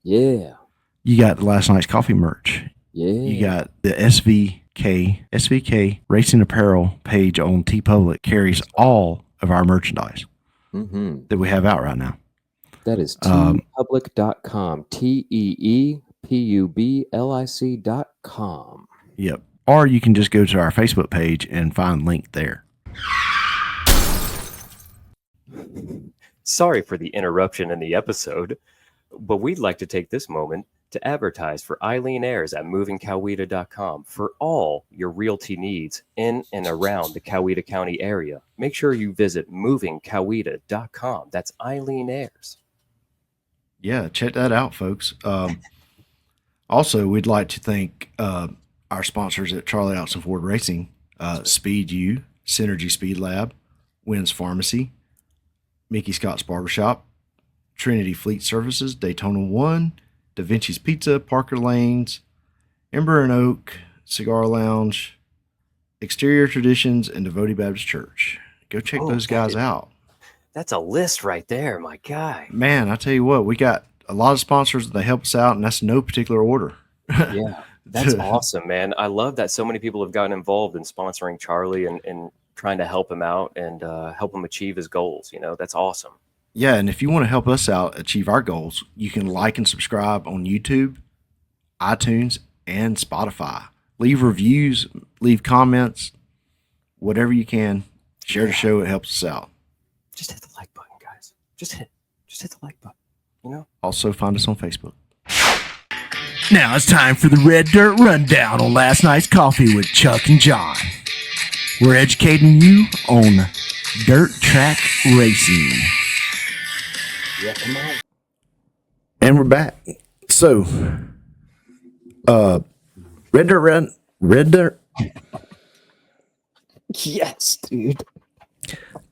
Yeah. You got the Last Night's Coffee merch. Yeah. You got the SVK Racing Apparel page on TeePublic carries all of our merchandise that we have out right now. That is teepublic.com. TeePublic.com. Yep. Or you can just go to our Facebook page and find link there. Sorry for the interruption in the episode, but we'd like to take this moment to advertise for Eileen Ayers at movingcoweta.com for all your realty needs in and around the Coweta County area. Make sure you visit movingcoweta.com. That's Eileen Ayers. Yeah, check that out, folks. Also, we'd like to thank our sponsors at Charlie Austin Ford Racing, Speed U, Synergy Speed Lab, Wynn's Pharmacy, Mickey Scott's Barbershop, Trinity Fleet Services, Daytona 1, Da Vinci's Pizza, Parker Lanes, Ember and Oak, Cigar Lounge, Exterior Traditions, and Devotee Baptist Church. Go check those guys out. That's a list right there, my guy. Man, I tell you what, we got a lot of sponsors that help us out, and that's no particular order. Yeah, that's awesome, man. I love that so many people have gotten involved in sponsoring Charlie and trying to help him out and help him achieve his goals. You know, that's awesome. Yeah, and if you want to help us out achieve our goals, you can like and subscribe on YouTube, iTunes, and Spotify. Leave reviews, leave comments, whatever you can. Share the show. It helps us out. Just hit the like button, guys. Just hit the like button, you know? Also, find us on Facebook. Now it's time for the Red Dirt Rundown on Last Night's Coffee with Chuck and Jon. We're educating you on dirt track racing. Yeah, come on. And we're back. So, Red Dirt. Yes, dude.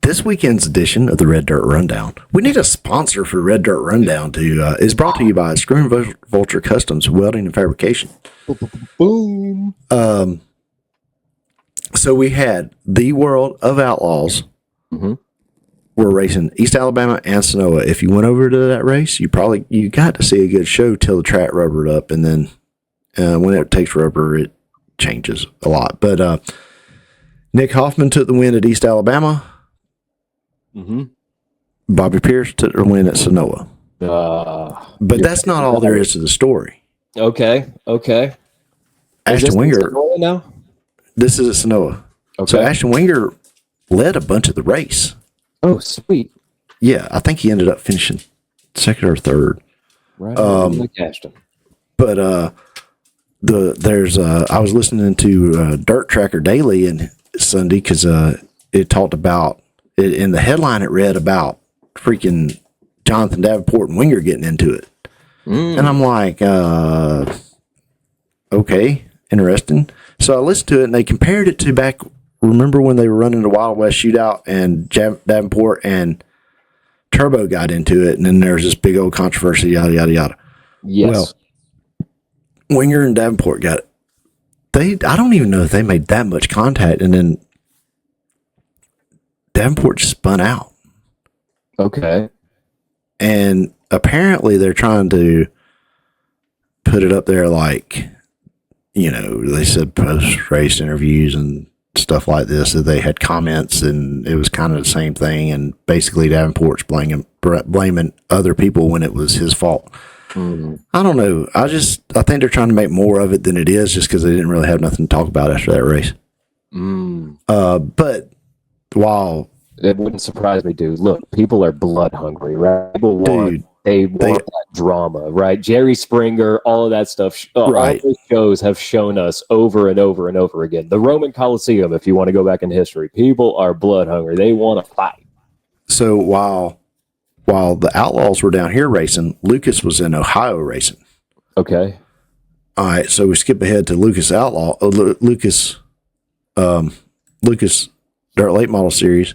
This weekend's edition of the Red Dirt Rundown. We need a sponsor for Red Dirt Rundown is brought to you by Screw and Vulture Customs Welding and Fabrication. Boom. So we had the World of Outlaws. We're racing East Alabama and Sonoa. If you went over to that race, you got to see a good show till the track rubbered up, and then when it takes rubber, it changes a lot. But Nick Hoffman took the win at East Alabama. Bobby Pierce took the win at Sonoa. But that's not all there is to the story. Okay. Ashton Winger. Now? This is at Sonoa. Okay. So Ashton Winger led a bunch of the race. Oh, sweet. Yeah, I think he ended up finishing second or third. Right. Like Ashton. But I was listening to Dirt Tracker Daily and Sunday because it talked about it in the headline. It read about freaking Jonathan Davenport and Winger getting into it, and I'm like, okay, interesting. So I listened to it, and they compared it to back. Remember when they were running the Wild West Shootout, and Davenport and Turbo got into it, and then there was this big old controversy, yada yada yada. Yes. Well, Winger and Davenport I don't even know if they made that much contact, and then Davenport just spun out. Okay. And apparently they're trying to put it up there like, they said post-race interviews and stuff like this, that they had comments, and it was kind of the same thing, and basically Davenport's blaming other people when it was his fault. I don't know. I think they're trying to make more of it than it is, just because they didn't really have nothing to talk about after that race. But while it wouldn't surprise me, dude. Look, people are blood hungry, right? People want that drama, right? Jerry Springer, all of that stuff. Right. All those shows have shown us over and over and over again. The Roman Coliseum, if you want to go back in history, people are blood hungry. They want to fight. So while the Outlaws were down here racing, Lucas was in Ohio racing. Okay. All right, so we skip ahead to Lucas Dirt Late Model Series.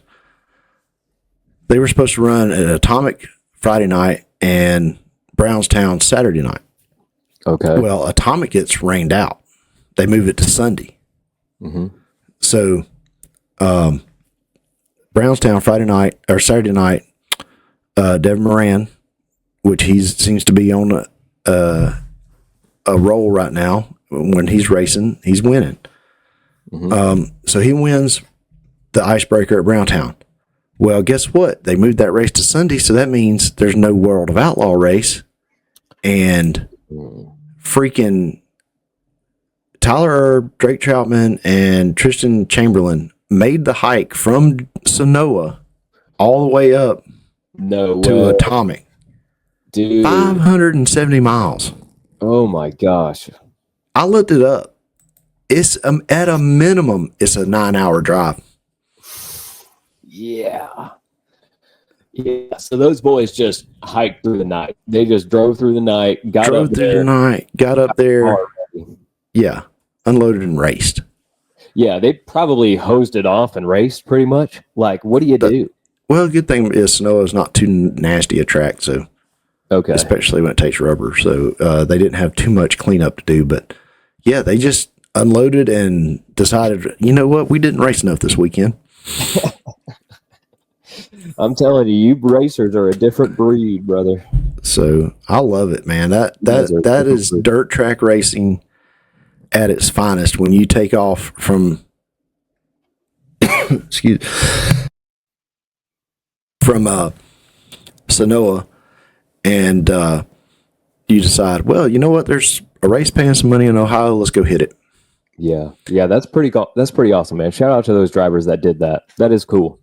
They were supposed to run at Atomic Friday night and Brownstown Saturday night. Okay. Well, Atomic gets rained out. They move it to Sunday. So, Brownstown Friday night or Saturday night, Devin Moran, which he seems to be on a roll right now. When he's racing, he's winning. So he wins the icebreaker at Brownstown. Well, guess what? They moved that race to Sunday, so that means there's no World of Outlaw race. And freaking Tyler Erb, Drake Troutman, and Tristan Chamberlain made the hike from Sonoa all the way up to Atomic. Dude. 570 miles. Oh, my gosh. I looked it up. It's at a minimum, it's a 9-hour drive. Yeah. So those boys just hiked through the night. They just drove through the night, got up there. Yeah, unloaded and raced. Yeah, they probably hosed it off and raced pretty much. Like, what do you do? Well, good thing is Sonoa is not too nasty a track, so especially when it takes rubber. So they didn't have too much cleanup to do. But yeah, they just unloaded and decided, you know what, we didn't race enough this weekend. I'm telling you, you racers are a different breed, brother. So I love it, man. That is dirt track racing at its finest. When you take off from Sonoa and you decide, well, you know what? There's a race paying some money in Ohio. Let's go hit it. Yeah, that's pretty awesome, man. Shout out to those drivers that did that. That is cool.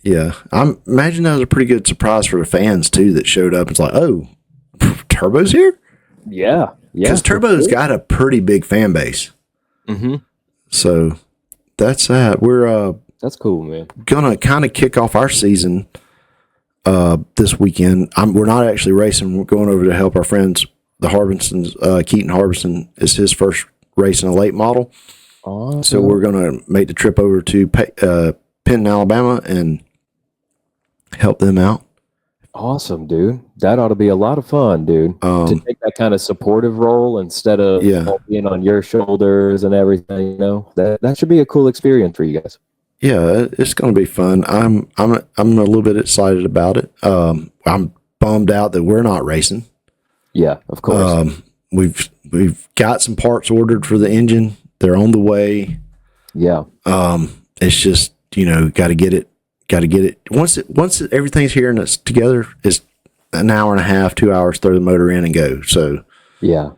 Yeah, I imagine that was a pretty good surprise for the fans too that showed up. It's like, oh, Turbo's here. Yeah, because Turbo's got a pretty big fan base. So that's that. We're that's cool, man. Gonna kind of kick off our season this weekend. We're not actually racing. We're going over to help our friends, the Harbinsons. Keaton Harbison is his first race in a late model. Awesome. So we're gonna make the trip over to Penn, Alabama, and help them out. Awesome, dude. That ought to be a lot of fun, dude. To take that kind of supportive role instead of all being on your shoulders and everything. You know, that should be a cool experience for you guys. Yeah, it's going to be fun. I'm a little bit excited about it. I'm bummed out that we're not racing. Yeah, of course. We've got some parts ordered for the engine. They're on the way. Yeah. It's just, got to get it. Once everything's here and it's together, it's an hour and a half, 2 hours, throw the motor in and go. So yeah.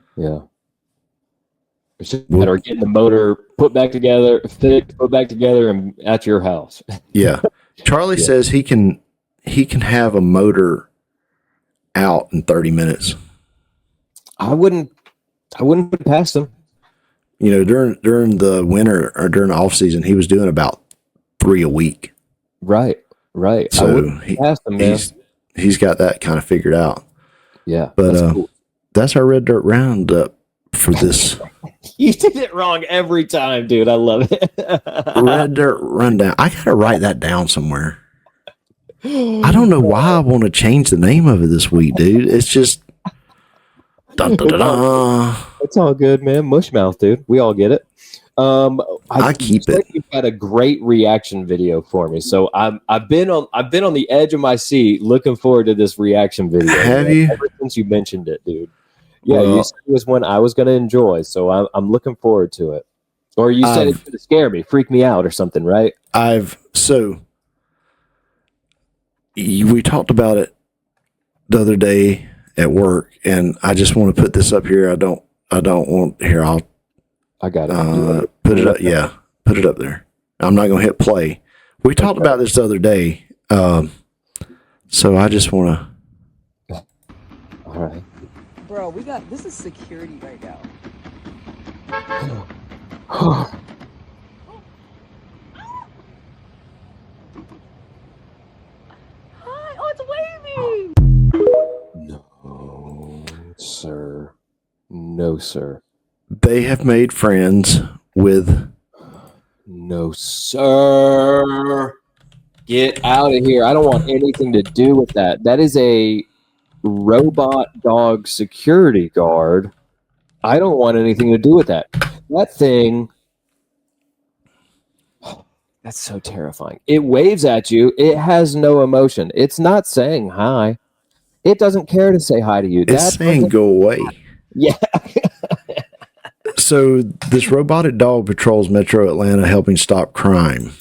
It's just a matter of getting the motor put back together, and at your house. Yeah. Charlie says he can have a motor out in 30 minutes. I wouldn't put it past him. During the winter or during the off season, he was doing about 3 a week. Right. So he's got that kind of figured out. Yeah. But that's our Red Dirt Roundup for this. You did it wrong every time, dude. I love it. Red Dirt Rundown. I got to write that down somewhere. I don't know why I want to change the name of it this week, dude. It's just... Dun, dun, dun, dun. It's all good, man. Mushmouth, dude. We all get it. I keep it. You've got a great reaction video for me, so I've been on the edge of my seat, looking forward to this reaction video. Have you? Ever since you mentioned it, dude? Yeah, you said it was one I was going to enjoy, so I'm looking forward to it. Or you said it's going to scare me, freak me out, or something, right? We talked about it the other day at work, and I just want to put this up here. I don't want here. I got it. Put it up. Yeah, put it up there. I'm not going to hit play. We talked about this the other day, so I just want to. All right, bro. This is security right now. Oh, it's waving. No, sir. No, sir. They have made friends with. No, sir. Get out of here. I don't want anything to do with that. That is a robot dog security guard. I don't want anything to do with that. That thing. That's so terrifying. It waves at you. It has no emotion. It's not saying hi. It doesn't care to say hi to you. It's saying go away. Yeah. So this robotic dog patrols Metro Atlanta, helping stop crime.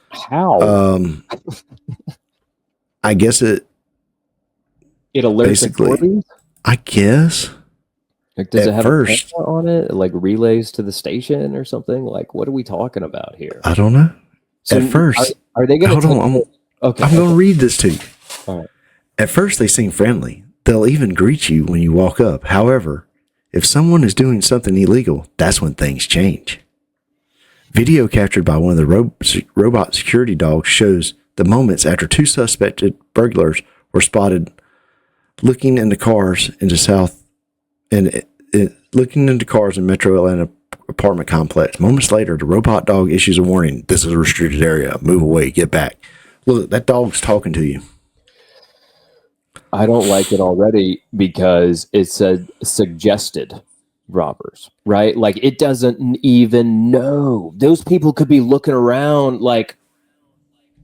How? I guess it alerts authorities? I guess. Like, does it have a camera on it? Like relays to the station or something? Like, what are we talking about here? I don't know. So at first, are they going to? Hold on. I'm going to read this to you. All right. At first, they seem friendly. They'll even greet you when you walk up. However, if someone is doing something illegal, that's when things change. Video captured by one of the robot security dogs shows the moments after two suspected burglars were spotted looking into cars in Metro Atlanta apartment complex. Moments later, the robot dog issues a warning. This is a restricted area. Move away. Get back. Look, that dog's talking to you. I don't like it already because it said suggested robbers, right? Like, it doesn't even know. Those people could be looking around like,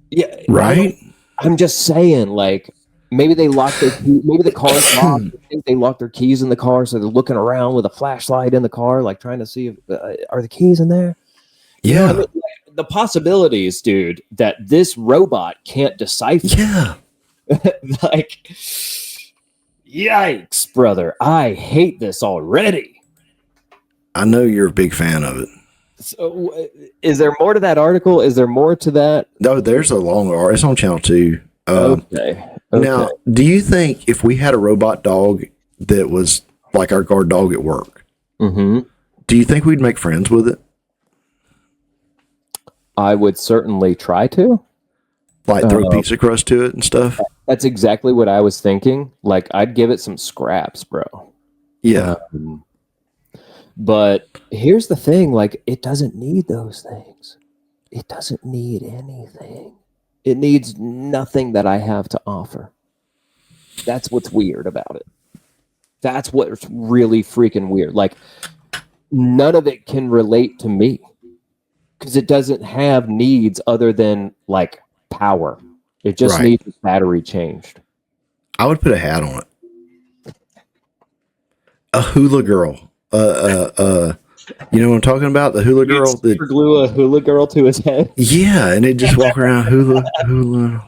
yeah, right? I'm just saying, like, maybe they locked their key, maybe the car's locked. I think they locked their keys in the car, so they're looking around with a flashlight in the car, like trying to see if are the keys in there. Yeah, you know, I mean, like, the possibilities, dude, that this robot can't decipher. Yeah. Like, yikes, brother. I hate this already. I know you're a big fan of it. So, is there more to that article? Is there more to that? No, there's a long article. It's on Channel 2. Okay. Now, do you think if we had a robot dog that was like our guard dog at work, do you think we'd make friends with it? I would certainly try to. Like throw pizza crust to it and stuff? That's exactly what I was thinking. Like, I'd give it some scraps, bro. Yeah. But here's the thing. Like, it doesn't need those things. It doesn't need anything. It needs nothing that I have to offer. That's what's weird about it. That's what's really freaking weird. Like, none of it can relate to me because it doesn't have needs other than, like, power. It just needs the battery changed. I would put a hat on it. A hula girl. You know what I'm talking about? The hula girl. That glue a hula girl to his head. Yeah, and it just walk around hula.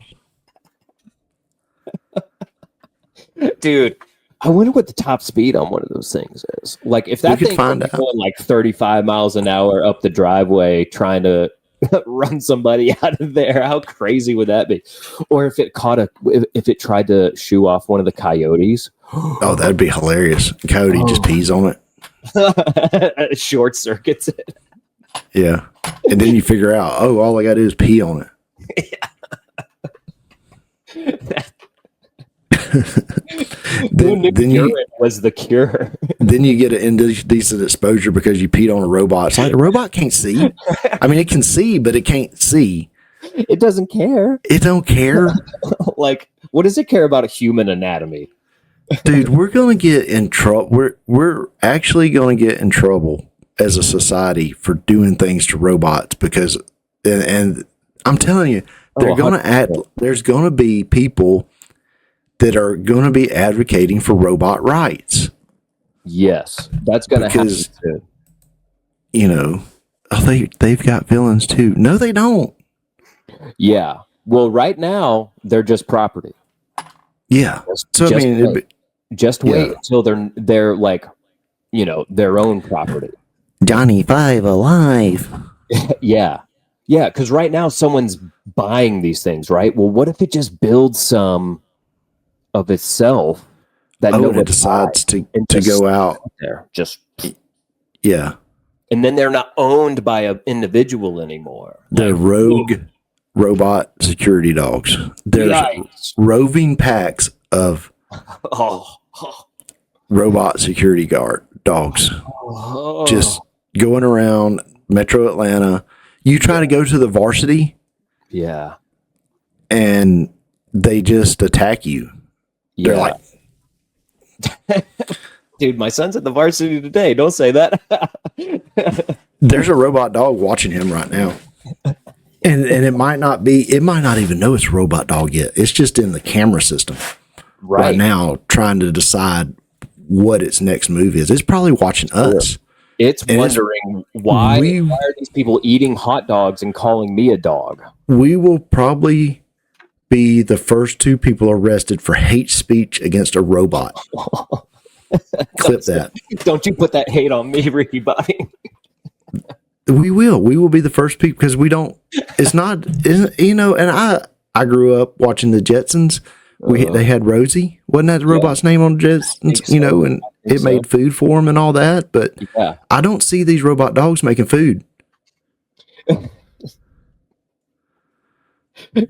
Dude, I wonder what the top speed on one of those things is. Like, if that thing was going like 35 miles an hour up the driveway trying to run somebody out of there, how crazy would that be? Or if it if it tried to shoo off one of the coyotes. Oh, that'd be hilarious. Coyote just pees on it. Short circuits it. Yeah. And then you figure out, oh, all I got to do is pee on it. Yeah. then you was the cure. Then you get an indecent exposure because you peed on a robot. It's like the robot can't see. I mean, it can see, but it can't see. It doesn't care. It don't care. Like, what does it care about a human anatomy? Dude, we're going to get in trouble. We're actually going to get in trouble as a society for doing things to robots because, and I'm telling you, they're going to add. There's going to be people that are going to be advocating for robot rights. Yes, that's going to happen too. You know, they've got villains too. No, they don't. Yeah. Well, right now they're just property. Yeah. Just wait until they're like, you know, their own property. Johnny Five alive. Yeah. Yeah. Because right now someone's buying these things, right? Well, what if it just builds some of itself that nobody decides to go out there? Just yeah. And then they're not owned by an individual anymore. They're rogue robot security dogs. There's roving packs of robot security guard dogs just going around Metro Atlanta. You try to go to the varsity, and they just attack you. They're like, dude, my son's at the varsity today. Don't say that. There's a robot dog watching him right now. And it might not even know it's a robot dog yet. It's just in the camera system right now trying to decide what its next move is. It's probably watching us. It's wondering why are these people eating hot dogs and calling me a dog? We will probably be the first 2 people arrested for hate speech against a robot. Clip that. Don't you put that hate on me, Ricky Bobby. We will be the first people because we don't. It's not, you know. And I grew up watching the Jetsons. They had Rosie, wasn't that the robot's name on the Jetsons? You know, and it made food for them and all that. But I don't see these robot dogs making food.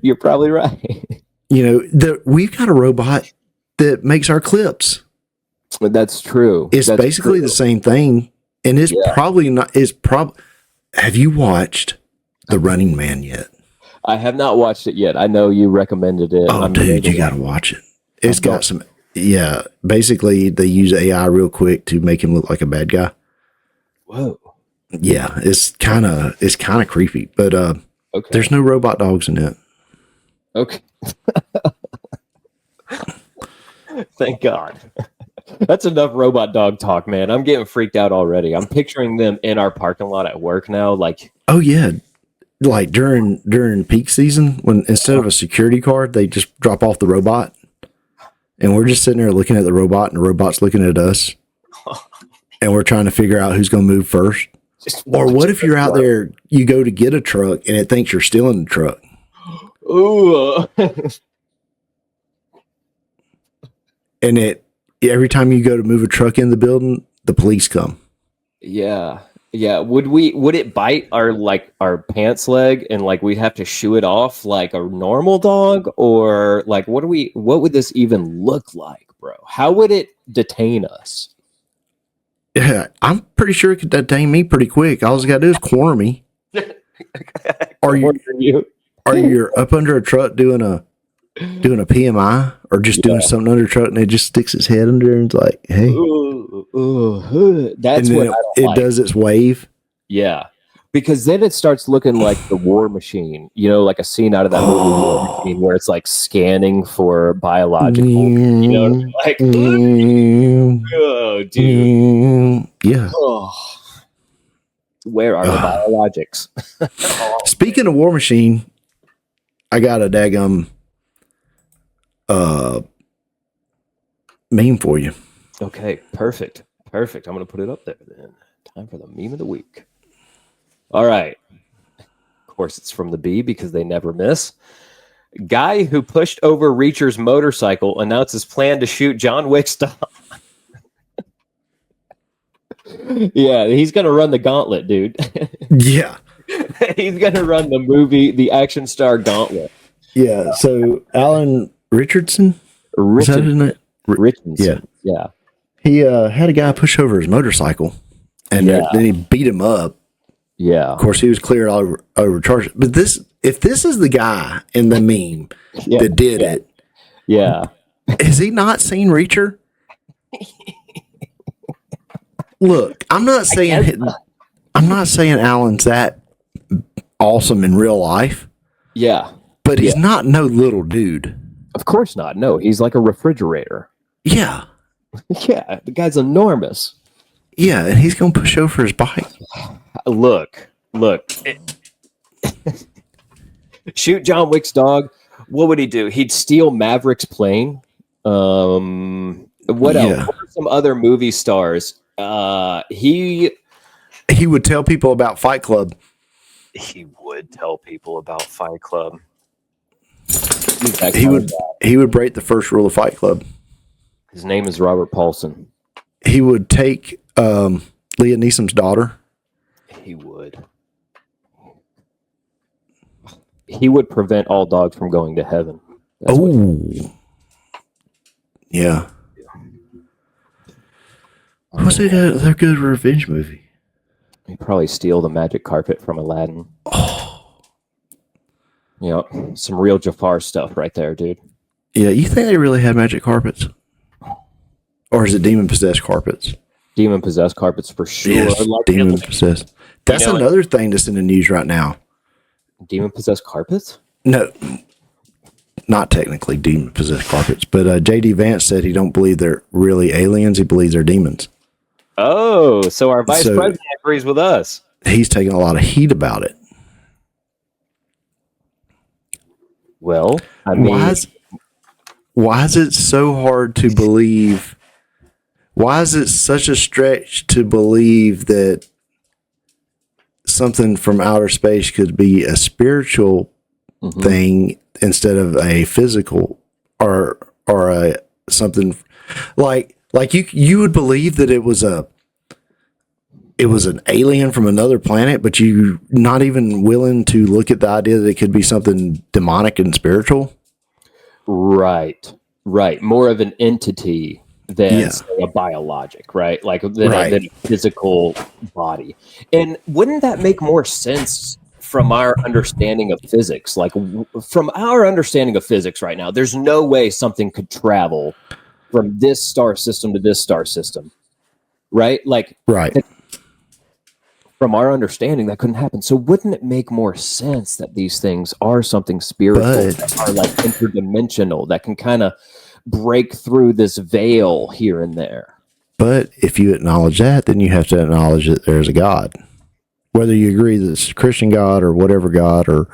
You're probably right. You know, we've got a robot that makes our clips. That's true. It's basically the same thing, and it's probably not. Have you watched The Running Man yet? I have not watched it yet. I know you recommended it. Oh, dude, you got to watch it. It's got some. Yeah, basically they use AI real quick to make him look like a bad guy. Whoa. Yeah, it's kind of creepy, but there's no robot dogs in it. Okay. Thank God. That's enough robot dog talk, man. I'm getting freaked out already. I'm picturing them in our parking lot at work now. Like, oh yeah, like during peak season when instead of a security card, they just drop off the robot, and we're just sitting there looking at the robot, and the robot's looking at us, and we're trying to figure out who's going to move first. Or what if you're out there, you go to get a truck, and it thinks you're stealing the truck? Ooh. And every time you go to move a truck in the building, the police come. Yeah. Yeah. Would it bite our pants leg and like we'd have to shoo it off like a normal dog? Or like what would this even look like, bro? How would it detain us? Yeah, I'm pretty sure it could detain me pretty quick. All it's got to do is corner me. Are you up under a truck doing a PMI or just doing something under a truck and it just sticks its head under and it's like, hey. That's what it does its wave. Yeah. Because then it starts looking like the War Machine, you know, like a scene out of that movie War Machine where it's like scanning for biological, you know, like, oh, dude. Yeah. Oh. Where are the biologics? Speaking of War Machine, I got a daggum meme for you. Okay, perfect. I'm going to put it up there then. Time for the meme of the week. All right. Of course, it's from the B because they never miss. Guy who pushed over Reacher's motorcycle announces plan to shoot John Wick style. Yeah, he's going to run the gauntlet, dude. Yeah. He's going to run the movie, the action star gauntlet. Yeah, so Alan Richardson? Richardson. Yeah. He had a guy push over his motorcycle, and then he beat him up. Yeah. Of course, he was cleared over charges. But if this is the guy in the meme that did it, has he not seen Reacher? Look, I'm not saying Alan's that awesome in real life. Yeah. But he's not no little dude. Of course not. No, he's like a refrigerator. Yeah. Yeah, the guy's enormous. Yeah, and he's going to push over his bike. Look. Shoot John Wick's dog. What would he do? He'd steal Maverick's plane. What else? What are some other movie stars? He would tell people about Fight Club. He would tell people about Fight Club. He would break the first rule of Fight Club. His name is Robert Paulson. He would take Liam Neeson's daughter. He would. He would prevent all dogs from going to heaven. Yeah. What's their good revenge movie? He'd probably steal the magic carpet from Aladdin. You know, some real Jafar stuff right there, dude. Yeah, you think they really had magic carpets? Or is it demon-possessed carpets? Demon-possessed carpets for sure. Yes, demon-possessed. That's another thing that's in the news right now. Demon-possessed carpets? No, not technically demon-possessed carpets, but J.D. Vance said he don't believe they're really aliens. He believes they're demons. Oh, so our vice president agrees with us. He's taking a lot of heat about it. Well, I mean, why is it so hard to believe? Why is it such a stretch to believe that something from outer space could be a spiritual thing instead of a physical or a something like you would believe that it was an alien from another planet, but you not even willing to look at the idea that it could be something demonic and spiritual. Right. More of an entity than say, a biologic, right? Like than a physical body. And wouldn't that make more sense from our understanding of physics? Like from our understanding of physics right now, there's no way something could travel from this star system to this star system, right? From our understanding, that couldn't happen. So wouldn't it make more sense that these things are something spiritual, that are like interdimensional, that can kind of break through this veil here and there? But if you acknowledge that, then you have to acknowledge that there's a God. Whether you agree that it's a Christian God or whatever God or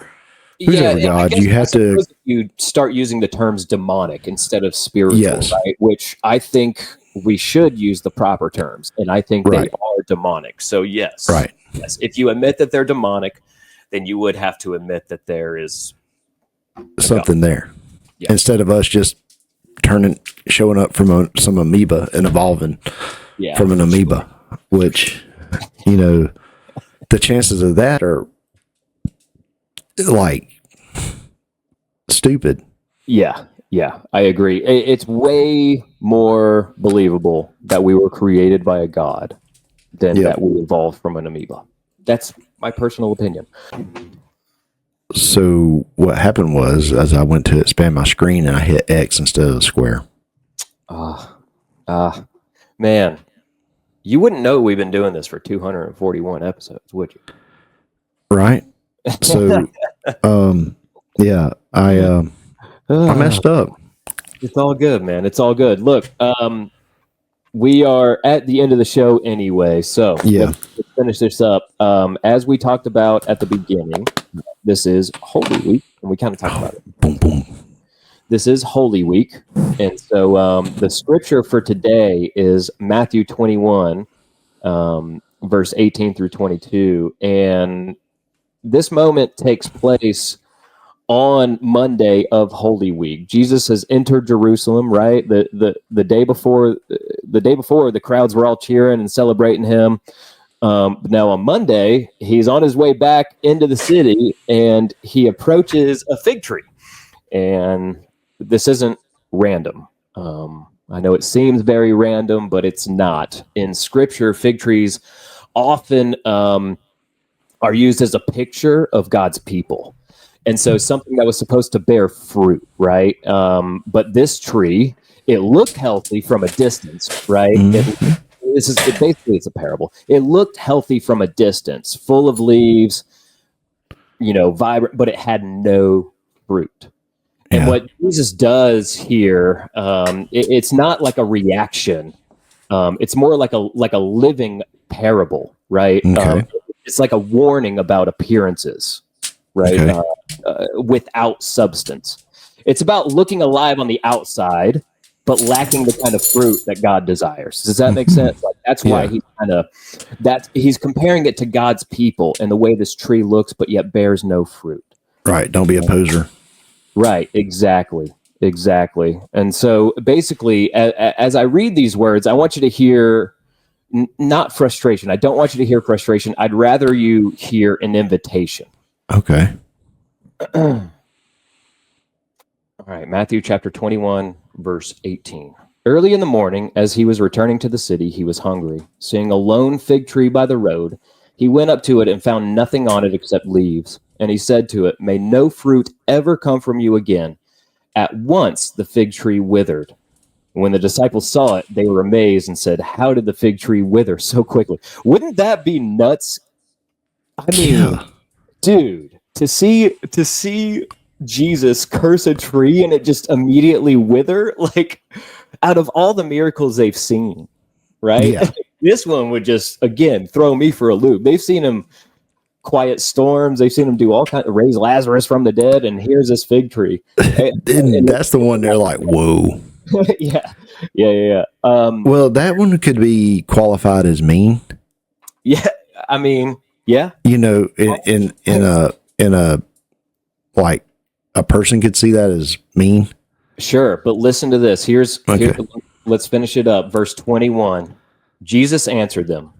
whoever God, you have to... You start using the terms demonic instead of spiritual, right? Which I think we should use the proper terms, and I think they are demonic. So yes. If you admit that they're demonic, then you would have to admit that there is something there. Instead of us just showing up from some amoeba and evolving from an amoeba, which, you know, the chances of that are like stupid. Yeah, I agree. It's way more believable that we were created by a god than that we evolved from an amoeba. That's my personal opinion. So what happened was, as I went to expand my screen and I hit X instead of the square. Man, you wouldn't know we've been doing this for 241 episodes, would you? Right. So, I messed up. It's all good, man. It's all good. Look, we are at the end of the show anyway, so let's finish this up. As we talked about at the beginning, this is Holy Week, and we kind of talked about it. Boom, boom. This is Holy Week, and so the scripture for today is Matthew 21, verse 18 through 22, and this moment takes place on Monday of Holy Week. Jesus has entered Jerusalem, right? The day before, the crowds were all cheering and celebrating him. Now on Monday, he's on his way back into the city, and he approaches a fig tree. And this isn't random. I know it seems very random, but it's not. In Scripture, fig trees often are used as a picture of God's people. And so something that was supposed to bear fruit, right? But this tree, it looked healthy from a distance, right? Basically it's a parable. It looked healthy from a distance, full of leaves, vibrant, but it had no fruit. And what Jesus does here, it's not like a reaction. It's more like a living parable, right? Okay. It's like a warning about appearances, right? Okay. Without substance. It's about looking alive on the outside, but lacking the kind of fruit that God desires. Does that make sense? Like, that's why he's comparing it to God's people and the way this tree looks, but yet bears no fruit. Right. Don't be a poser. Right. Exactly. And so basically, as I read these words, I want you to hear not frustration. I don't want you to hear frustration. I'd rather you hear an invitation. Okay. All right. Matthew chapter 21, verse 18. Early in the morning, as he was returning to the city, he was hungry. Seeing a lone fig tree by the road, he went up to it and found nothing on it except leaves. And he said to it, "May no fruit ever come from you again." At once the fig tree withered. When the disciples saw it, they were amazed and said, "How did the fig tree wither so quickly?" Wouldn't that be nuts? I mean, dude, to see Jesus curse a tree and it just immediately wither, like, out of all the miracles they've seen, right? Yeah. This one would just, again, throw me for a loop. They've seen him quiet storms. They've seen him do all kinds of raise Lazarus from the dead, and here's this fig tree. And that's the one they're like, whoa. Yeah. Well, that one could be qualified as mean. Yeah, I mean, yeah. In a like a person could see that as mean. Sure, but listen to this. Let's finish it up. Verse 21. Jesus answered them,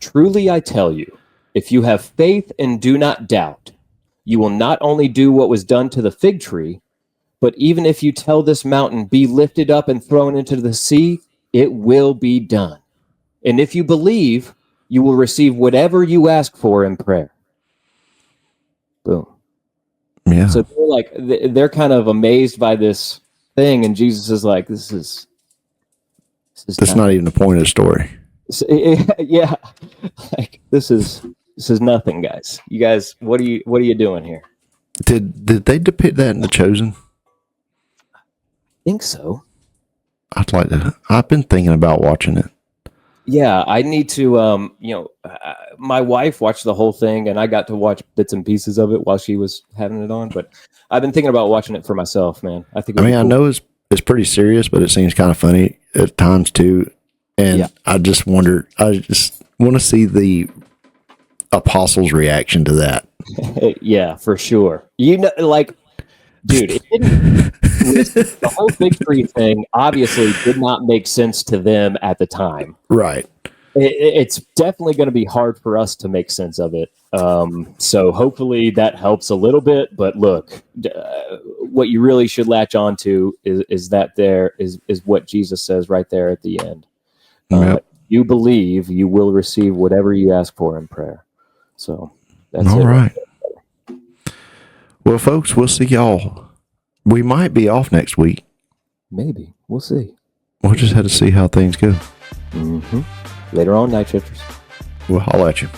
"Truly I tell you, if you have faith and do not doubt, you will not only do what was done to the fig tree, but even if you tell this mountain, be lifted up and thrown into the sea, it will be done. And if you believe, you will receive whatever you ask for in prayer." Boom. Yeah. So they're kind of amazed by this thing, and Jesus is like, That's not even the point of the story. Yeah, like this is nothing, guys. You guys, what are you doing here? Did they depict that in The Chosen? I think so. I've been thinking about watching it. Yeah, I need to. My wife watched the whole thing, and I got to watch bits and pieces of it while she was having it on. But I've been thinking about watching it for myself, man. I think. I know it's pretty serious, but it seems kind of funny at times too. And I just want to see the apostles' reaction to that. Yeah, for sure. Dude, it didn't. The whole fig tree thing obviously did not make sense to them at the time. Right. It's definitely going to be hard for us to make sense of it. So hopefully that helps a little bit. But look, what you really should latch on to is that there is what Jesus says right there at the end. You believe, you will receive whatever you ask for in prayer. So that's all it. Right. Well, folks, we'll see y'all. We might be off next week. Maybe. We'll see. We'll just have to see how things go. Later on, Nightshifters. We'll holler at you.